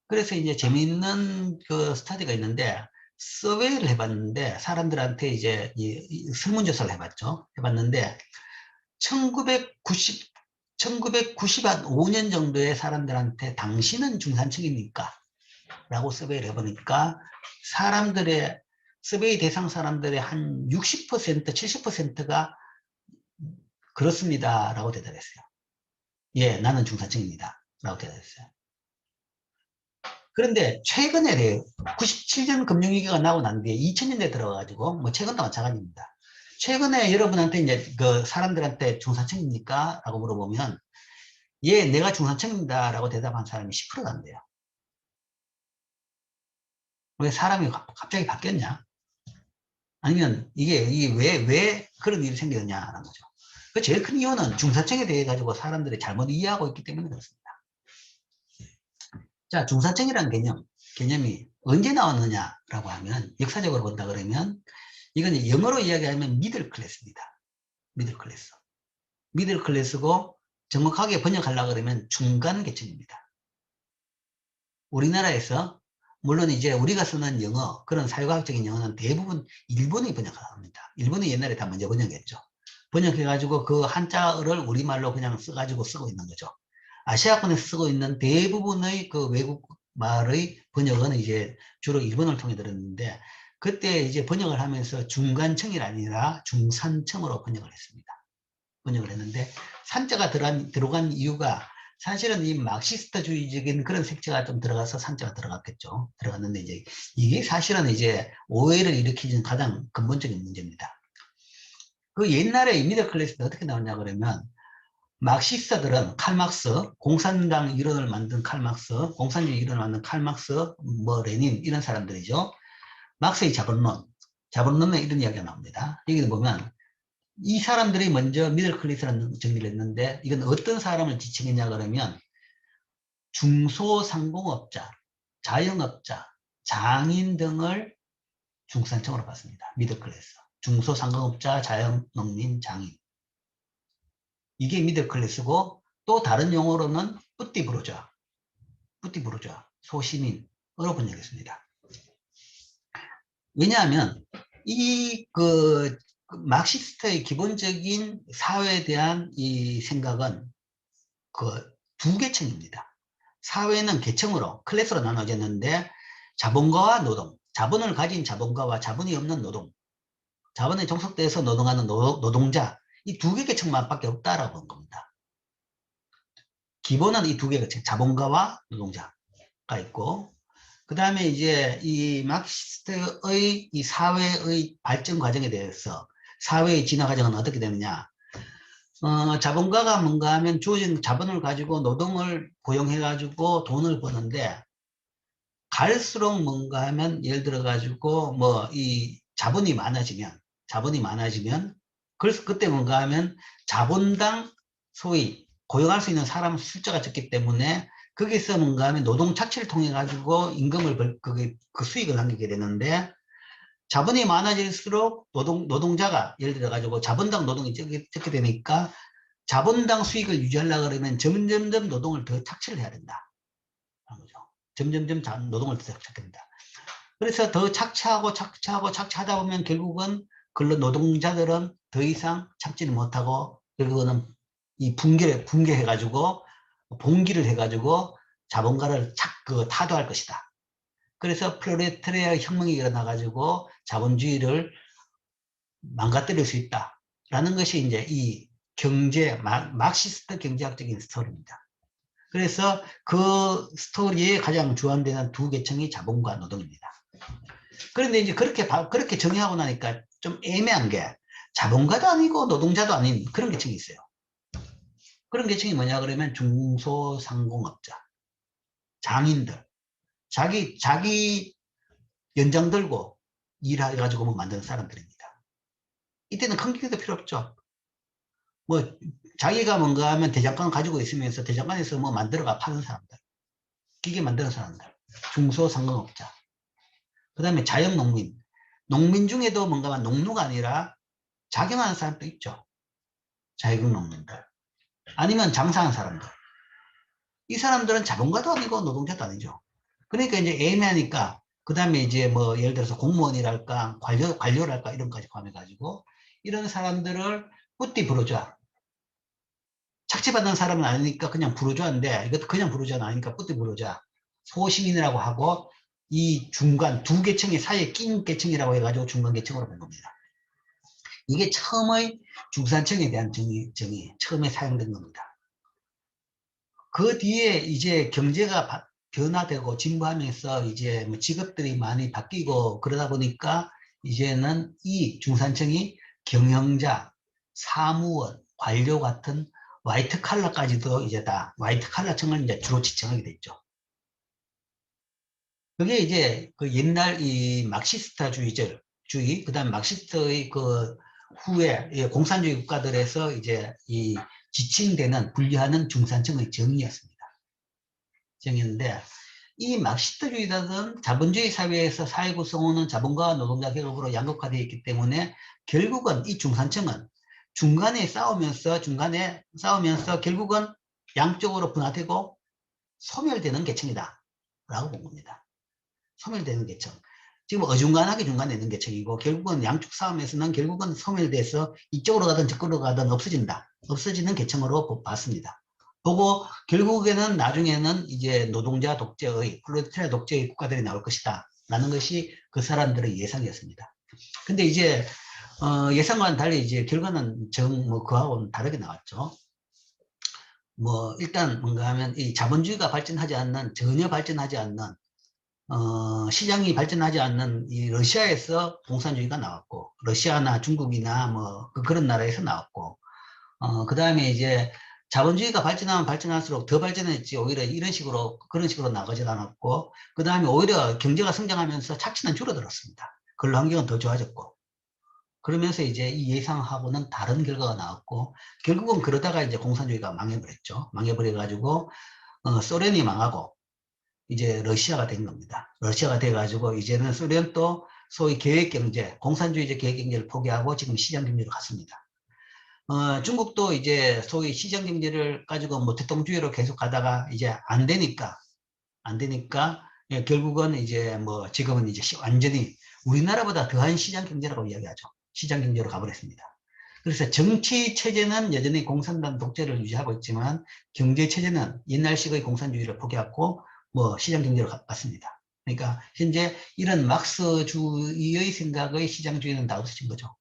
그래서 이제 재미있는 그 스터디가 있는데 서웨이를 해봤는데 사람들한테 이제 설문조사를 해봤는데 1995년 정도의 사람들한테 당신은 중산층입니까? 라고 서베이를 해보니까 사람들의 서베이 대상 사람들의 한 60%, 70%가 그렇습니다 라고 대답했어요. 예, 나는 중산층입니다 라고 대답했어요. 그런데 최근에 97년 금융위기가 나고 난 뒤에 2000년대 들어가가지고 뭐 최근도 마찬가지입니다. 최근에 여러분한테 이제 그 사람들한테 중산층입니까? 라고 물어보면 예, 내가 중산층입니다 라고 대답한 사람이 10%가 안 돼요. 왜 사람이 갑자기 바뀌었냐? 아니면 이게 왜 그런 일이 생겼냐는 거죠. 그 제일 큰 이유는 중산층에 대해 가지고 사람들이 잘못 이해하고 있기 때문에 그렇습니다. 자, 중산층이라는 개념이 언제 나왔느냐라고 하면 역사적으로 본다 그러면 이건 영어로 이야기하면 미들 클래스입니다. 미들 클래스. 미들 클래스고 정확하게 번역하려고 그러면 중간 계층입니다. 우리나라에서 물론 이제 우리가 쓰는 영어, 그런 사회과학적인 영어는 대부분 일본이 번역합니다. 일본이 옛날에 다 먼저 번역했죠. 번역해가지고 그 한자어를 우리말로 그냥 써가지고 쓰고 있는 거죠. 아시아권에서 쓰고 있는 대부분의 그 외국 말의 번역은 이제 주로 일본을 통해 들었는데 그때 이제 번역을 하면서 중간층이 아니라 중산층으로 번역을 했습니다. 번역을 했는데 산자가 들어간 이유가 사실은 이 막시스트주의적인 그런 색채가 좀 들어가서 산자가 들어갔겠죠. 들어갔는데 이제 이게 사실은 이제 오해를 일으키는 가장 근본적인 문제입니다. 그 옛날에 미들 클래스는 어떻게 나왔냐 그러면 막시스트들은 칼막스, 공산당 이론을 만든 칼막스, 공산주의 이론을 만든 칼막스, 뭐 레닌 이런 사람들이죠. 막스의 자본론에 이런 이야기가 나옵니다. 여기 보면 이 사람들이 먼저 미들 클래스라는 정의를 했는데 이건 어떤 사람을 지칭했냐 그러면 중소상공업자, 자영업자, 장인 등을 중산층으로 봤습니다. 미들 클래스. 중소상공업자, 자영농민, 장인. 이게 미들 클래스고 또 다른 용어로는 뿌띠부르주아, 소시민으로 번역했습니다. 왜냐하면 이 막시스트의 기본적인 사회에 대한 이 생각은 그 두 계층입니다. 사회는 계층으로 클래스로 나눠졌는데 자본가와 노동, 자본을 가진 자본가와 자본이 없는 노동, 자본에 종속돼서 노동하는 노동자 이 두 개 계층만밖에 없다라고 한 겁니다. 기본은 이 두 개 계층, 자본가와 노동자가 있고 그 다음에 이제 이 막시스트의 이 사회의 발전 과정에 대해서 사회의 진화 과정은 어떻게 되느냐 자본가가 뭔가 하면 주어진 자본을 가지고 노동을 고용해가지고 돈을 버는데 갈수록 뭔가 하면 예를 들어 가지고 뭐 이 자본이 많아지면 그래서 그때 뭔가 하면 자본당 소위 고용할 수 있는 사람 숫자가 적기 때문에 거기서 뭔가 하면 노동 착취를 통해 가지고 임금을 그 수익을 남기게 되는데 자본이 많아질수록 노동자가 예를 들어 가지고 자본당 노동이 적게 되니까 자본당 수익을 유지하려고 그러면 점점점 노동을 더 착취를 해야 된다. 점점점 노동을 더 착취하게 된다. 그래서 더 착취하다 보면 결국은 근로 노동자들은 더 이상 참지를 못하고 결국은 이 붕괴해가지고 봉기를 해가지고 자본가를 타도할 것이다. 그래서 프롤레타리아 혁명이 일어나가지고 자본주의를 망가뜨릴 수 있다라는 것이 이제 이 막시스트 경제학적인 스토리입니다. 그래서 그 스토리에 가장 주안되는 두 계층이 자본과 노동입니다. 그런데 이제 그렇게 정의하고 나니까 좀 애매한 게 자본가도 아니고 노동자도 아닌 그런 계층이 있어요. 그런 계층이 뭐냐 그러면 중소상공업자, 장인들, 자기 연장 들고 일해가지고 뭐 만드는 사람들입니다. 이때는 큰 기계도 필요 없죠. 뭐 자기가 뭔가 하면 대장간 가지고 있으면서 대장간에서 뭐 만들어가 파는 사람들, 기계 만드는 사람들, 중소상공업자, 그 다음에 자영농민, 농민 중에도 뭔가 농노가 아니라 작용하는 사람도 있죠. 자영농민들. 아니면 장사하는 사람들. 이 사람들은 자본가도 아니고 노동자도 아니죠. 그러니까 이제 애매하니까 그 다음에 이제 뭐 예를 들어서 공무원이랄까 관료랄까 이런 것까지 포함해가지고 이런 사람들을 뿌띠 부르주아 착취받는 사람은 아니니까 그냥 부르주아인데 이것도 그냥 부르주아는 아니니까 뿌띠 부르주아 소시민이라고 하고 이 중간 두 계층의 사이에 낀 계층이라고 해가지고 중간 계층으로 본 겁니다. 이게 처음의 중산층에 대한 정의 처음에 사용된 겁니다. 그 뒤에 이제 경제가 변화되고 진보하면서 이제 뭐 직업들이 많이 바뀌고 그러다 보니까 이제는 이 중산층이 경영자, 사무원, 관료 같은 화이트 칼라까지도 이제 다 화이트 칼라층을 이제 주로 지칭하게 됐죠. 그게 이제 그 옛날 이 마크시스트주의, 그다음 마크시스트의 그 후에 공산주의 국가들에서 이제 이 지칭되는 분류하는 중산층의 정의였습니다. 정의인데 이 마크시스트주의자는 자본주의 사회에서 사회 구성원은 자본가와 노동자 계급으로 양극화되어 있기 때문에 결국은 이 중산층은 중간에 싸우면서 결국은 양쪽으로 분화되고 소멸되는 계층이다 라고 본 겁니다. 소멸되는 계층. 지금 어중간하게 중간에 있는 계층이고 결국은 양쪽 싸움에서는 결국은 소멸돼서 이쪽으로 가든 저쪽으로 가든 없어지는 계층으로 봤습니다. 보고 결국에는 나중에는 이제 노동자 독재의 프롤레타리아 독재의 국가들이 나올 것이다 라는 것이 그 사람들의 예상이었습니다. 근데 이제 예상과는 달리 이제 결과는 그하고는 다르게 나왔죠. 뭐 일단 뭔가 하면 이 자본주의가 전혀 발전하지 않는 시장이 발전하지 않는 이 러시아에서 공산주의가 나왔고, 러시아나 중국이나 뭐 그런 나라에서 나왔고, 그 다음에 이제 자본주의가 발전하면 발전할수록 더 발전했지, 오히려 그런 식으로 나가지 않았고, 그 다음에 오히려 경제가 성장하면서 착취는 줄어들었습니다. 근로환경은 더 좋아졌고. 그러면서 이제 이 예상하고는 다른 결과가 나왔고, 결국은 그러다가 이제 공산주의가 망해버렸죠. 망해버려가지고, 소련이 망하고, 이제 러시아가 된 겁니다. 러시아가 돼가지고 이제는 소련도 소위 계획경제, 공산주의적 계획경제를 포기하고 지금 시장경제로 갔습니다. 중국도 이제 소위 시장경제를 가지고 뭐 대통주의로 계속 가다가 이제 안 되니까 예, 결국은 이제 뭐 지금은 이제 완전히 우리나라보다 더한 시장경제라고 이야기하죠. 시장경제로 가버렸습니다. 그래서 정치 체제는 여전히 공산당 독재를 유지하고 있지만 경제 체제는 옛날식의 공산주의를 포기하고 뭐 시장 경제로 갔습니다. 그러니까 현재 이런 막스주의의 생각의 시장주의는 다 없어진 거죠.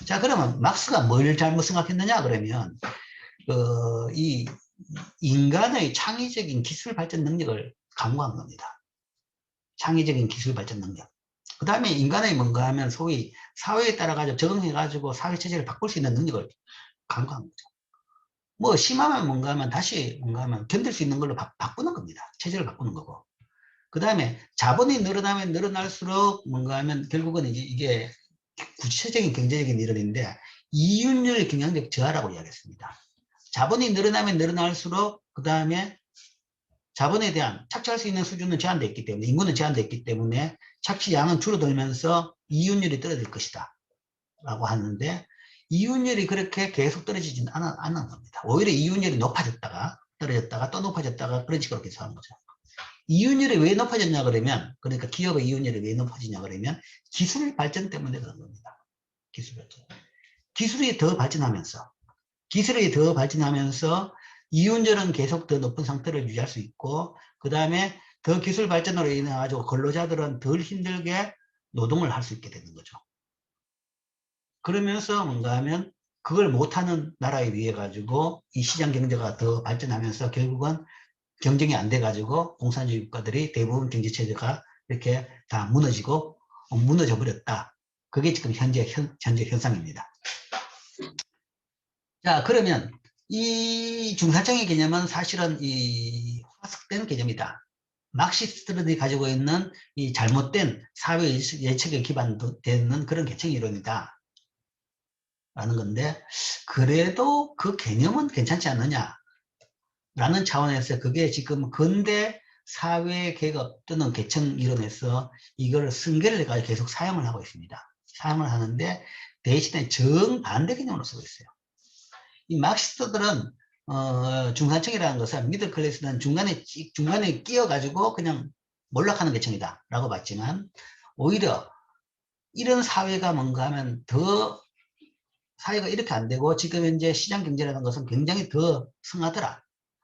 자, 그러면 막스가 뭘 잘못 생각했느냐 그러면 이 인간의 창의적인 기술 발전 능력을 강구한 겁니다. 창의적인 기술 발전 능력. 그 다음에 인간의 뭔가 하면 소위 사회에 따라 가지고 적응해가지고 사회 체제를 바꿀 수 있는 능력을 강구한 거죠. 뭐 심하면 뭔가 하면 다시 뭔가 하면 견딜 수 있는 걸로 바꾸는 겁니다. 체제를 바꾸는 거고. 그 다음에 자본이 늘어나면 늘어날수록 뭔가 하면 결국은 이게 구체적인 경제적인 이론인데 이윤율 경쟁력 저하라고 이야기했습니다. 자본이 늘어나면 늘어날수록 그 다음에 자본에 대한 착취할 수 있는 수준은 제한되어 있기 때문에 인구는 제한되어 있기 때문에 착취량은 줄어들면서 이윤율이 떨어질 것이다 라고 하는데 이윤율이 그렇게 계속 떨어지지는 않은 겁니다. 오히려 이윤율이 높아졌다가 떨어졌다가 또 높아졌다가 그런 식으로 계속 하는 거죠. 이윤율이 왜 높아졌냐 그러면 그러니까 기업의 이윤율이 왜 높아지냐 그러면 기술 발전 때문에 그런 겁니다. 기술 발전. 기술이 더 발전하면서 이윤율은 계속 더 높은 상태를 유지할 수 있고 그 다음에 더 기술 발전으로 인해 가지고 근로자들은 덜 힘들게 노동을 할 수 있게 되는 거죠. 그러면서 뭔가 하면 그걸 못하는 나라에 비해 가지고 이 시장 경제가 더 발전하면서 결국은 경쟁이 안 돼 가지고 공산주의 국가들이 대부분 경제 체제가 이렇게 다 무너져 버렸다. 그게 지금 현재 현상입니다. 자, 그러면 이 중산층의 개념은 사실은 이 화석된 개념이다. 막시스트들이 가지고 있는 이 잘못된 사회 예측에 기반되는 그런 계층 이론이다. 라는 건데, 그래도 그 개념은 괜찮지 않느냐. 라는 차원에서 그게 지금 근대 사회 계급 또는 계층 이론에서 이걸 승계를 해가지고 계속 사용을 하고 있습니다. 사용을 하는데 대신에 정반대 개념으로 쓰고 있어요. 이 막시스트들은 중산층이라는 것은 미들 클래스는 중간에 끼어가지고 그냥 몰락하는 계층이다 라고 봤지만 오히려 이런 사회가 뭔가 하면 더 사회가 이렇게 안 되고 지금 현재 시장 경제라는 것은 굉장히 더 성하더라.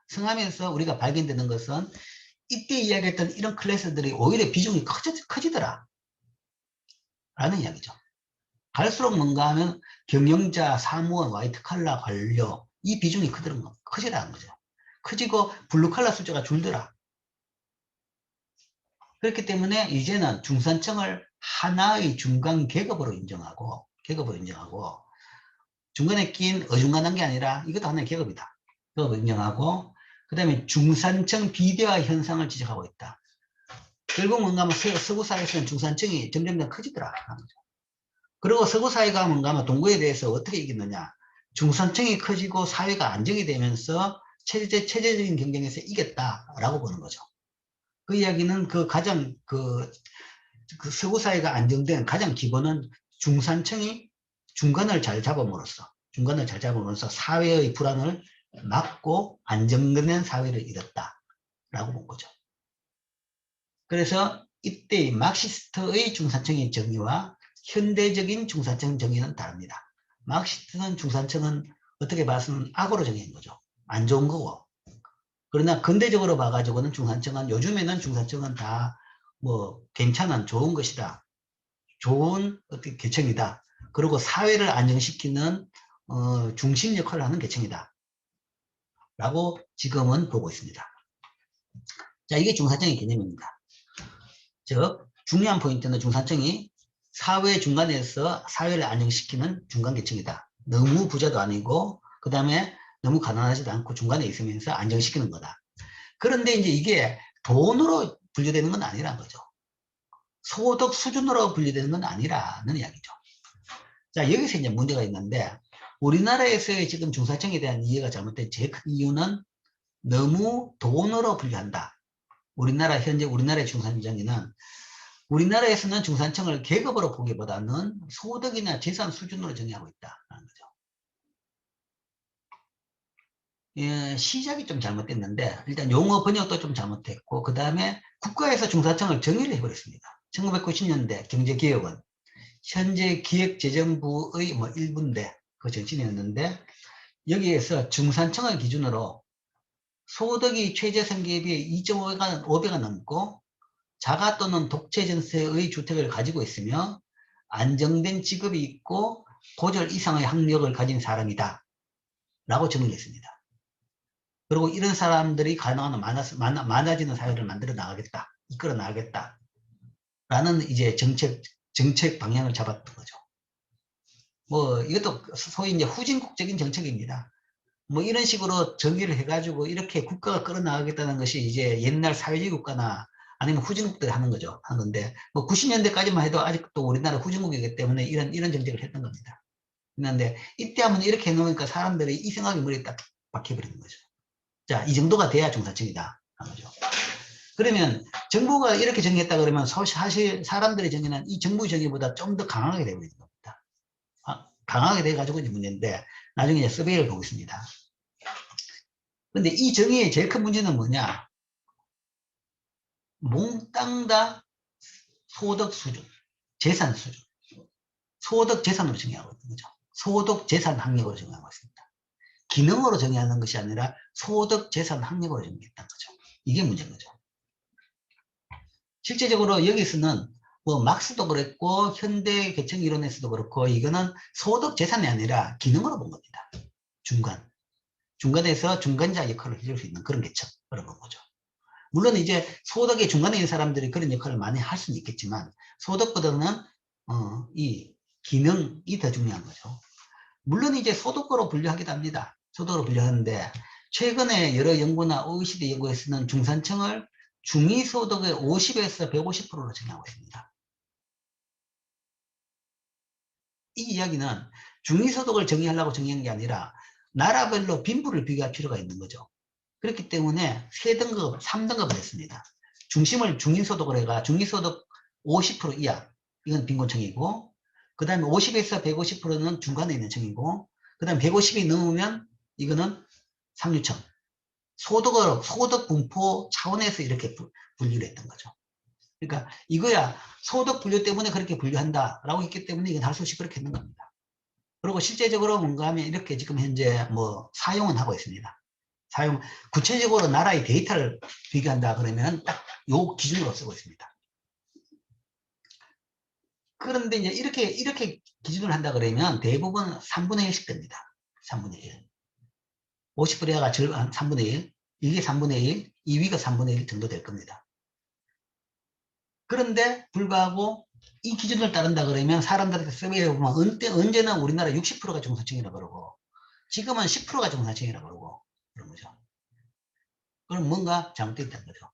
성하면서 우리가 발견되는 것은 이때 이야기했던 이런 클래스들이 오히려 비중이 커지더라 라는 이야기죠. 갈수록 뭔가 하면 경영자, 사무원, 화이트칼라, 관료 이 비중이 커지라는 거죠. 커지고 블루칼라 숫자가 줄더라. 그렇기 때문에 이제는 중산층을 하나의 중간 계급으로 인정하고 중간에 낀 어중간한 게 아니라 이것도 하나의 계급이다. 그걸 인정하고 그 다음에 중산층 비대화 현상을 지적하고 있다. 결국 뭔가 하면 서구 사회에서는 중산층이 점점 더 커지더라. 그리고 서구 사회가 뭔가 하면 동구에 대해서 어떻게 이겼느냐. 중산층이 커지고 사회가 안정이 되면서 체제적인 경쟁에서 이겼다라고 보는 거죠. 그 이야기는 그 서구 사회가 안정된 가장 기본은 중산층이 중간을 잘 잡음으로써 사회의 불안을 막고 안정된 사회를 이뤘다라고 본 거죠. 그래서 이때 막시스트의 중산층의 정의와 현대적인 중산층 정의는 다릅니다. 막시스트는 중산층은 어떻게 봐서는 악으로 정의한 거죠. 안 좋은 거고. 그러나 근대적으로 봐가지고는 요즘에는 중산층은 다 뭐 괜찮은 좋은 것이다. 좋은 어떤 계층이다. 그리고 사회를 안정시키는 중심 역할을 하는 계층이다. 라고 지금은 보고 있습니다. 자, 이게 중산층의 개념입니다. 즉, 중요한 포인트는 중산층이 사회 중간에서 사회를 안정시키는 중간 계층이다. 너무 부자도 아니고, 그 다음에 너무 가난하지도 않고 중간에 있으면서 안정시키는 거다. 그런데 이제 이게 돈으로 분류되는 건 아니라는 거죠. 소득 수준으로 분류되는 건 아니라는 이야기죠. 자, 여기서 이제 문제가 있는데, 우리나라에서의 지금 중산층에 대한 이해가 잘못된 제일 큰 이유는 너무 돈으로 분류한다. 현재 우리나라의 중산층은 우리나라에서는 중산층을 계급으로 보기보다는 소득이나 재산 수준으로 정의하고 있다는 거죠. 예, 시작이 좀 잘못됐는데 일단 용어 번역도 좀 잘못했고 그 다음에 국가에서 중산층을 정의를 해버렸습니다. 1990년대 경제개혁은 현재 기획재정부의 뭐 일부인데 그 정신이었는데 여기에서 중산층을 기준으로 소득이 최저생계에 비해 2.5배가 넘고 자가 또는 독채 전세의 주택을 가지고 있으며 안정된 직업이 있고 고졸 이상의 학력을 가진 사람이다 라고 정의했습니다. 그리고 이런 사람들이 가능한 많아지는 사회를 만들어 나가겠다, 이끌어 나가겠다 라는 이제 정책 방향을 잡았던 거죠. 뭐 이것도 소위 이제 후진국적인 정책입니다. 뭐 이런 식으로 정의를 해가지고 이렇게 국가가 끌어나가겠다는 것이 이제 옛날 사회주의 국가나 아니면 후진국들이 하는 거죠. 하는 건데, 뭐 90년대까지만 해도 아직도 우리나라 후진국이기 때문에 이런 정책을 했던 겁니다. 그런데 이때 하면 이렇게 해놓으니까 사람들이 이 생각이 머리에 딱 박혀버리는 거죠. 자, 이 정도가 돼야 중산층이다. 하는 거죠. 그러면 정부가 이렇게 정의했다 그러면 사실 사람들의 정의는 이 정부 정의보다 좀 더 강하게 되어버리는 겁니다. 강하게 돼가지고 이제 문제인데, 나중에 이제 서베이를 보고 있습니다. 근데 이 정의의 제일 큰 문제는 뭐냐? 몽땅 다 소득 수준, 재산 수준, 소득 재산으로 정의하고 있는 거죠. 소득 재산 학력으로 정의하고 있습니다. 기능으로 정의하는 것이 아니라 소득 재산 학력으로 정의했다는 거죠. 이게 문제인 거죠. 실제적으로 여기서는 뭐 막스도 그랬고 현대 계층 이론에서도 그렇고 이거는 소득 재산이 아니라 기능으로 본 겁니다. 중간에서 중간자 역할을 해줄 수 있는 그런 계층, 그런 거죠. 물론 이제 소득의 중간에 있는 사람들이 그런 역할을 많이 할 수는 있겠지만 소득보다는 이 기능이 더 중요한 거죠. 물론 이제 소득으로 분류하기도 합니다. 소득으로 분류하는데 최근에 여러 연구나 OECD 연구에서는 중산층을 중위소득의 50에서 150%로 정의하고 있습니다. 이 이야기는 중위소득을 정의하려고 정의한 게 아니라 나라별로 빈부를 비교할 필요가 있는 거죠. 그렇기 때문에 3등급, 3등급을 했습니다. 중심을 중위소득으로 해가 중위소득 50% 이하, 이건 빈곤층이고, 그 다음에 50에서 150%는 중간에 있는 층이고, 그 다음에 150이 넘으면 이거는 상류층. 소득 분포 차원에서 이렇게 분류를 했던 거죠. 그러니까 이거야 소득 분류 때문에 그렇게 분류한다라고 했기 때문에 이건 할 수 없이 그렇게 했는 겁니다. 그리고 실제적으로 뭔가 하면 이렇게 지금 현재 뭐 사용은 하고 있습니다. 사용, 구체적으로 나라의 데이터를 비교한다 그러면 딱 요 기준으로 쓰고 있습니다. 그런데 이제 이렇게 기준을 한다 그러면 대부분 3분의 1씩 됩니다. 3분의 1. 50%가 절반 3분의 1. 이게 3분의 1, 2위가 3분의 1 정도 될 겁니다. 그런데 불구하고 이 기준을 따른다 그러면 사람들한테 서베이에 보면 언제나 우리나라 60%가 중산층이라고 그러고 지금은 10%가 중산층이라고 그러고 그런 거죠. 그럼 뭔가 잘못되어 있다는 거죠.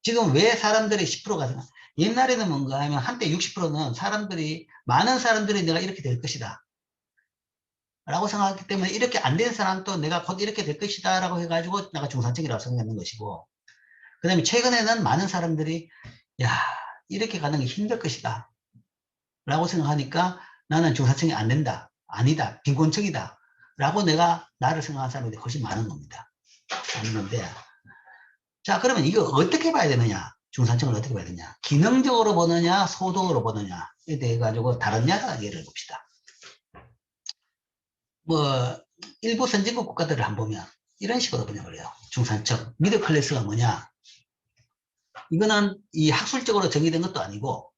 지금 왜 사람들이 10%가 옛날에는 뭔가 하면 한때 60%는 많은 사람들이 내가 이렇게 될 것이다 라고 생각했기 때문에 이렇게 안 된 사람도 내가 곧 이렇게 될 것이다 라고 해가지고 내가 중산층이라고 생각하는 것이고, 그 다음에 최근에는 많은 사람들이 야 이렇게 가는 게 힘들 것이다 라고 생각하니까 나는 중산층이 안 된다, 아니다, 빈곤층이다 라고 나를 생각하는 사람들이 훨씬 많은 겁니다. 맞는데, 자 그러면 이거 어떻게 봐야 되느냐, 중산층을 어떻게 봐야 되냐, 기능적으로 보느냐 소득으로 보느냐에 대해 가지고 다른 나라 예를 봅시다. 뭐 일부 선진국 국가들을 한번 보면 이런 식으로 번역을 해요. 중산층, 미들 클래스가 뭐냐, 이거는 이 학술적으로 정의된 것도 아니고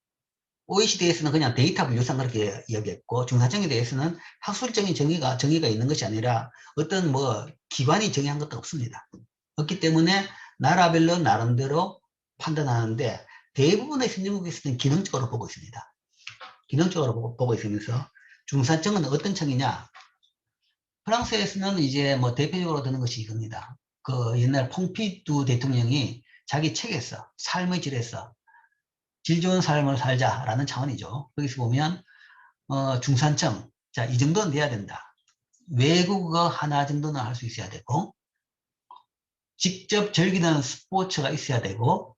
OECD에서는 그냥 데이터 분류상 그렇게 이야기했고, 중산층에 대해서는 학술적인 정의가 있는 것이 아니라 어떤 뭐 기관이 정의한 것도 없습니다. 없기 때문에 나라별로 나름대로 판단하는데 대부분의 선진국에서는 기능적으로 보고 있습니다. 기능적으로 보고 있으면서 중산층은 어떤 층이냐, 프랑스에서는 이제 뭐 대표적으로 드는 것이 이겁니다. 그 옛날 퐁피두 대통령이 자기 책에서 삶의 질에서 질 좋은 삶을 살자라는 차원이죠. 거기서 보면 중산층, 자, 이 정도는 돼야 된다. 외국어 하나 정도는 할 수 있어야 되고, 직접 즐기는 스포츠가 있어야 되고,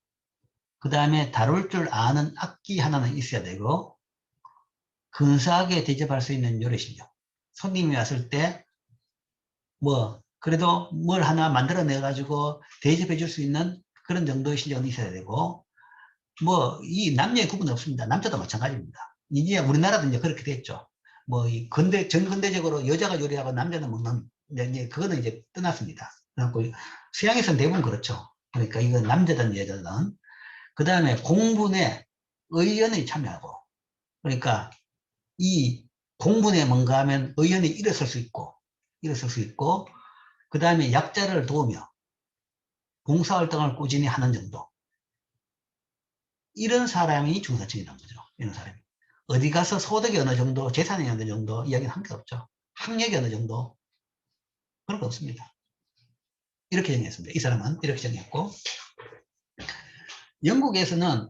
그 다음에 다룰 줄 아는 악기 하나는 있어야 되고, 근사하게 대접할 수 있는 요리실력. 손님이 왔을 때 뭐 그래도 뭘 하나 만들어내 가지고 대접해 줄 수 있는 그런 정도의 실력은 있어야 되고, 뭐 이 남녀의 구분은 없습니다. 남자도 마찬가지입니다. 이제 우리나라도 이제 그렇게 됐죠. 뭐 이 전근대적으로 여자가 요리하고 남자는 먹는, 이제 그거는 이제 떠났습니다. 그래갖고 서양에서는 대부분 그렇죠. 그러니까 이건 남자든 여자든. 그 다음에 공분에 의연히 참여하고, 그러니까 이 공분에 뭔가 하면 의연히 일어설 수 있고, 그 다음에 약자를 도우며 봉사활동을 꾸준히 하는 정도. 이런 사람이 중산층이라는 거죠. 이런 사람이. 어디 가서 소득이 어느 정도, 재산이 어느 정도 이야기는 한 게 없죠. 학력이 어느 정도 그런 거 없습니다. 이렇게 정했습니다. 이 사람은 이렇게 정했고, 영국에서는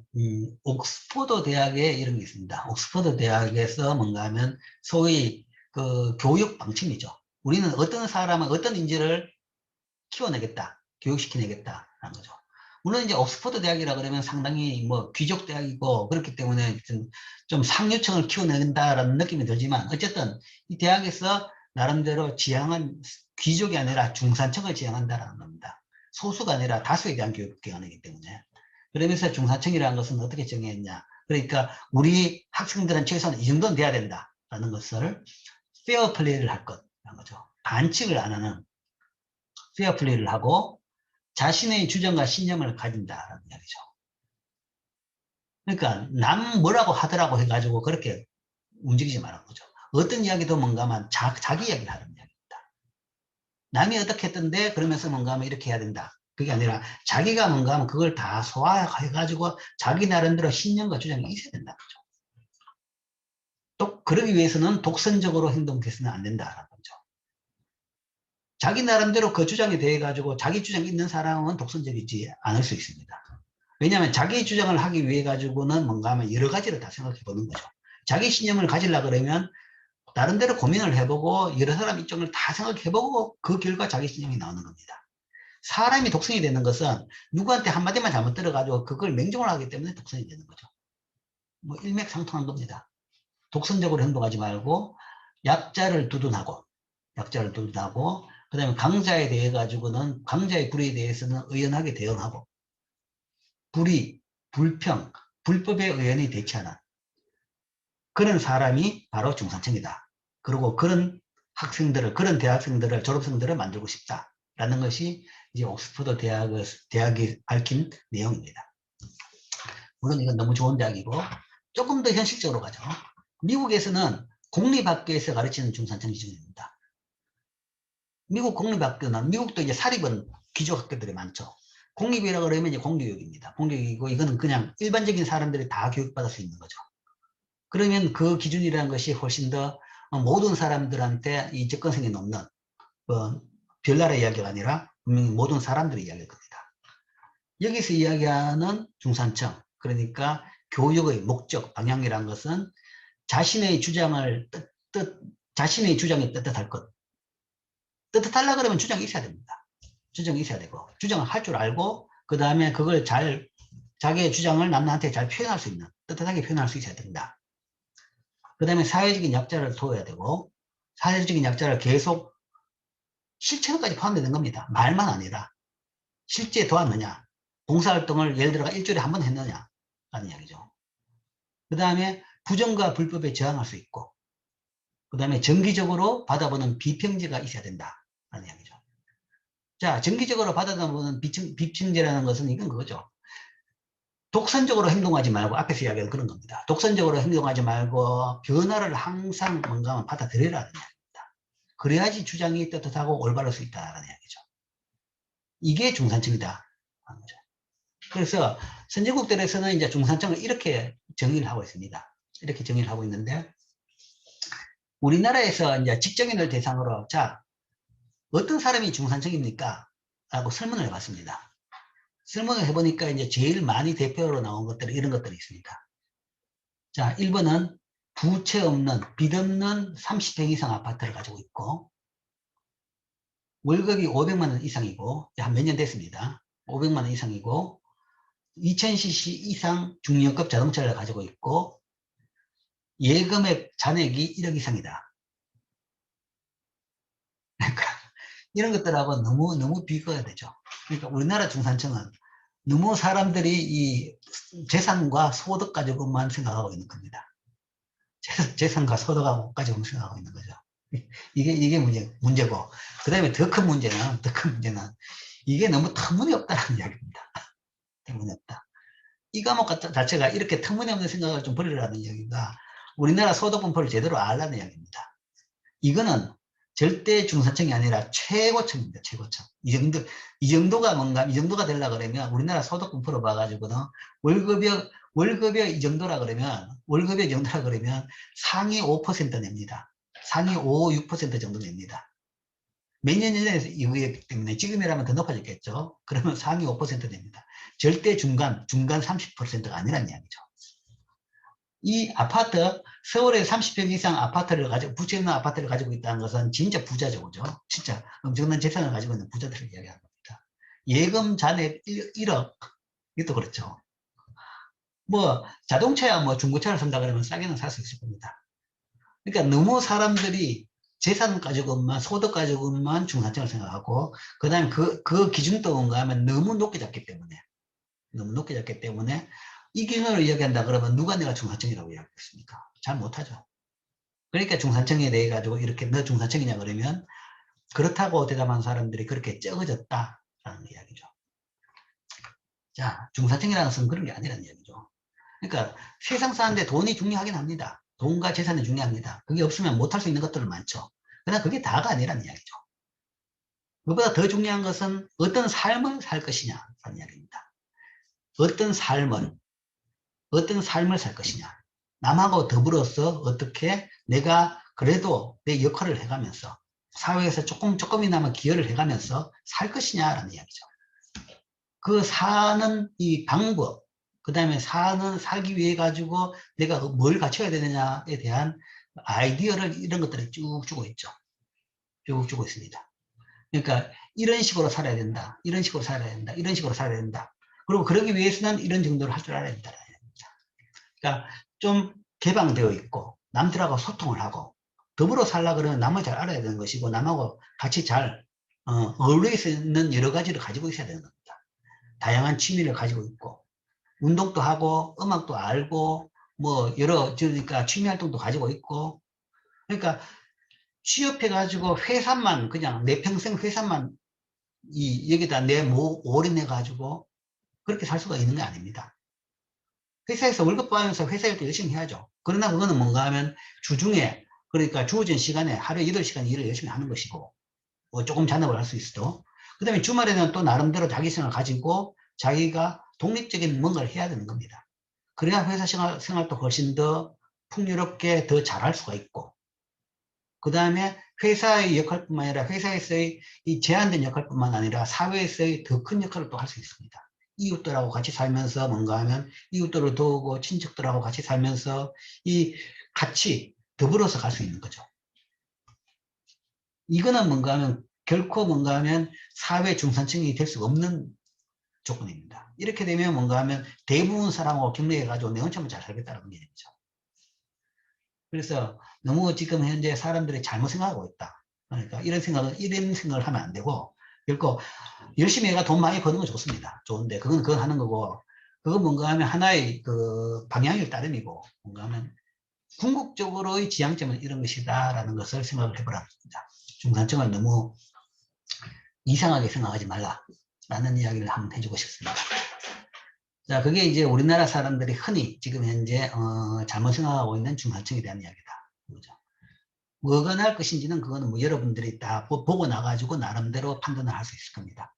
옥스퍼드 대학에 이런 게 있습니다. 옥스퍼드 대학에서 뭔가 하면 소위 그 교육 방침이죠. 우리는 어떤 사람은 어떤 인재를 키워내겠다, 교육시켜내겠다라는 거죠. 물론 이제 옥스퍼드 대학이라 그러면 상당히 뭐 귀족 대학이고 그렇기 때문에 좀 상류층을 키워낸다라는 느낌이 들지만, 어쨌든 이 대학에서 나름대로 지향은 귀족이 아니라 중산층을 지향한다라는 겁니다. 소수가 아니라 다수에 대한 교육기관이기 때문에. 그러면서 중산층이라는 것은 어떻게 정의했냐, 그러니까 우리 학생들은 최소한 이 정도는 돼야 된다라는 것을 페어 플레이를 할 것이라는 거죠. 반칙을 안 하는 페어 플레이를 하고 자신의 주장과 신념을 가진다라는 이야기죠. 그러니까 남 뭐라고 하더라고 해가지고 그렇게 움직이지 말라는 거죠. 어떤 이야기도 뭔가 하면 자기 이야기를 하는 이야기입니다. 남이 어떻게 했던데 그러면서 뭔가 하면 이렇게 해야 된다. 그게 아니라 자기가 뭔가 하면 그걸 다 소화해가지고 자기 나름대로 신념과 주장이 있어야 된다는 거죠. 또 그러기 위해서는 독선적으로 행동해서는 안 된다라는 거죠. 자기 나름대로 그 주장에 대해 가지고 자기 주장이 있는 사람은 독선적이지 않을 수 있습니다. 왜냐하면 자기 주장을 하기 위해 가지고는 뭔가 하면 여러 가지를 다 생각해 보는 거죠. 자기 신념을 가지려고 그러면 나름대로 고민을 해보고 여러 사람 입장을 다 생각해 보고 그 결과 자기 신념이 나오는 겁니다. 사람이 독선이 되는 것은 누구한테 한마디만 잘못 들어가지고 그걸 맹종을 하기 때문에 독선이 되는 거죠. 뭐 일맥상통한 겁니다. 독선적으로 행동하지 말고 약자를 두둔하고 그 다음에 강자에 대해 가지고는 강자의 불의에 대해서는 의연하게 대응하고, 불의, 불평, 불법에 의연히 대처하는 그런 사람이 바로 중산층이다. 그리고 그런 학생들을, 그런 대학생들을, 졸업생들을 만들고 싶다 라는 것이 이제 옥스퍼드 대학이 밝힌 내용입니다. 물론 이건 너무 좋은 대학이고 조금 더 현실적으로 가죠. 미국에서는 공립학교에서 가르치는 중산층 기준입니다. 미국 공립학교는, 미국도 이제 사립은 기족학교들이 많죠. 공립이라 그러면 이제 공교육입니다. 공교육이고 이거는 그냥 일반적인 사람들이 다 교육받을 수 있는 거죠. 그러면 그 기준이라는 것이 훨씬 더 모든 사람들한테 이 접근성이 높는 별나라 이야기가 아니라 분명히 모든 사람들의 이야기일 겁니다. 여기서 이야기하는 중산층, 그러니까 교육의 목적, 방향이란 것은 자신의 주장을 자신의 주장이 떳떳할 것. 떳떳하려 그러면 주장이 있어야 됩니다. 주장이 있어야 되고, 주장을 할 줄 알고, 그 다음에 그걸 자기의 주장을 남한테 잘 표현할 수 있는, 떳떳하게 표현할 수 있어야 된다. 그 다음에 사회적인 약자를 도와야 되고, 사회적인 약자를 계속 실천까지 포함되는 겁니다. 말만 아니라. 실제 도왔느냐, 봉사활동을 예를 들어 일주일에 한 번 했느냐, 라는 이야기죠. 그 다음에 부정과 불법에 저항할 수 있고, 그 다음에 정기적으로 받아보는 비평제가 있어야 된다, 라는 이야기죠. 자, 정기적으로 받아보는 비평제라는 것은 이건 그거죠. 독선적으로 행동하지 말고, 앞에서 이야기한 그런 겁니다. 독선적으로 행동하지 말고 변화를 항상 뭔가 받아들여라는 이야기입니다. 그래야지 주장이 떳떳하고 올바를 수 있다는 이야기죠. 이게 중산층이다 하는 거죠. 그래서 선진국들에서는 이제 중산층을 이렇게 정의를 하고 있습니다. 이렇게 정의를 하고 있는데, 우리나라에서 이제 직장인을 대상으로, 자, 어떤 사람이 중산층입니까? 라고 설문을 해봤습니다. 설문을 해보니까 이제 제일 많이 대표로 나온 것들이 이런 것들이 있습니다. 자, 1번은 부채 없는, 빚 없는 30평 이상 아파트를 가지고 있고, 월급이 500만 원 이상이고, 한 몇 년 됐습니다. 500만 원 이상이고, 2000cc 이상 중량급 자동차를 가지고 있고, 예금액 잔액이 1억 이상이다. 그러니까 이런 것들하고 너무 비교가 되죠. 그러니까 우리나라 중산층은 너무 사람들이 이 재산과 소득 가지고만 생각하고 있는 겁니다. 재산과 소득 가지고 생각하고 있는 거죠. 이게 문제고. 그 다음에 더 큰 문제는, 이게 너무 터무니없다는 이야기입니다. 터무니없다. 이 과목 자체가 이렇게 터무니없는 생각을 좀 버리라는 이야기가 우리나라 소득분포를 제대로 알라는 이야기입니다. 이거는 절대 중산층이 아니라 최고층입니다. 최고층. 이 정도가 뭔가, 이 정도가 되려고 그러면 우리나라 소득분포로 봐가지고는 월급이 이 정도라 그러면, 상위 5% 냅니다. 상위 5, 6% 정도 냅니다. 몇 년 이후이기 때문에 지금이라면 더 높아졌겠죠. 그러면 상위 5% 됩니다. 절대 중간 30%가 아니란 이야기죠. 이 아파트, 서울에 30평 이상 아파트를 부채 있는 아파트를 가지고 있다는 것은 진짜 부자죠, 그죠? 진짜 엄청난 재산을 가지고 있는 부자들을 이야기하는 겁니다. 예금 잔액 1억, 이것도 그렇죠. 뭐, 자동차야 뭐 중고차를 산다 그러면 싸게는 살 수 있을 겁니다. 그러니까 너무 사람들이 재산 가지고만, 소득 가지고만 중산층을 생각하고, 그 다음에 그 기준도 뭔가 하면 너무 높게 잡기 때문에, 이 기준으로 이야기한다 그러면 누가 내가 중산층이라고 이야기했습니까? 잘 못하죠. 그러니까 중산층에 대해 가지고 이렇게 너 중산층이냐 그러면 그렇다고 대답한 사람들이 그렇게 적어졌다라는 이야기죠. 자, 중산층이라는 것은 그런 게 아니라는 이야기죠. 그러니까 세상 사는데 돈이 중요하긴 합니다. 돈과 재산이 중요합니다. 그게 없으면 못할 수 있는 것들은 많죠. 그러나 그게 다가 아니라는 이야기죠. 그보다 더 중요한 것은 어떤 삶을 살 것이냐 라는 이야기입니다. 어떤 삶을 살 것이냐. 남하고 더불어서 어떻게 내가 그래도 내 역할을 해가면서 사회에서 조금이나마 기여를 해가면서 살 것이냐라는 이야기죠. 그 사는 이 방법, 그 다음에 살기 위해 가지고 내가 뭘 갖춰야 되느냐에 대한 아이디어를 이런 것들을 쭉 주고 있죠. 쭉 주고 있습니다. 그러니까 이런 식으로 살아야 된다. 이런 식으로 살아야 된다. 이런 식으로 살아야 된다. 그리고 그러기 위해서는 이런 정도를 할 줄 알아야 된다. 그러니까 좀 개방되어 있고 남들하고 소통을 하고 더불어 살라 그러면 남을 잘 알아야 되는 것이고 남하고 같이 잘 어울릴 수 있는 여러 가지를 가지고 있어야 되는 겁니다. 다양한 취미를 가지고 있고 운동도 하고 음악도 알고 뭐 그러니까 취미 활동도 가지고 있고 그러니까 취업해 가지고 회사만 그냥 내 평생 회사만 여기다 내 올인해 가지고 그렇게 살 수가 있는 게 아닙니다. 회사에서 월급 받으면서 회사 일도 열심히 해야죠. 그러나 그거는 뭔가 하면 주중에, 그러니까 주어진 시간에 하루에 8시간 일을 열심히 하는 것이고, 뭐 조금 잔업을 할 수 있어도. 그 다음에 주말에는 또 나름대로 자기 생활을 가지고 자기가 독립적인 뭔가를 해야 되는 겁니다. 그래야 회사 생활도 훨씬 더 풍요롭게 더 잘할 수가 있고, 그 다음에 회사의 역할뿐만 아니라 회사에서의 이 제한된 역할뿐만 아니라 사회에서의 더 큰 역할을 또 할 수 있습니다. 이웃들하고 같이 살면서 뭔가 하면 이웃들을 도우고 친척들하고 같이 살면서 이 같이 더불어서 갈 수 있는 거죠. 이거는 뭔가 하면 결코 뭔가 하면 사회 중산층이 될 수가 없는 조건입니다. 이렇게 되면 뭔가 하면 대부분 사람하고 격려해가지고 내 혼자만 잘 살겠다는 개념이죠. 그래서 너무 지금 현재 사람들이 잘못 생각하고 있다. 그러니까 이런 생각을 하면 안 되고, 결코 열심히 해가 돈 많이 버는 건 좋습니다. 좋은데, 그건 하는 거고, 그건 뭔가 하면 하나의 그 방향일 따름이고, 뭔가 하면 궁극적으로의 지향점은 이런 것이다라는 것을 생각을 해보랍니다. 중산층을 너무 이상하게 생각하지 말라라는 이야기를 한번 해주고 싶습니다. 자, 그게 이제 우리나라 사람들이 흔히 지금 현재 잘못 생각하고 있는 중산층에 대한 이야기다. 그죠? 뭐가 나을 것인지는 그거는 뭐 여러분들이 다 보고 나가지고 나름대로 판단을 할 수 있을 겁니다.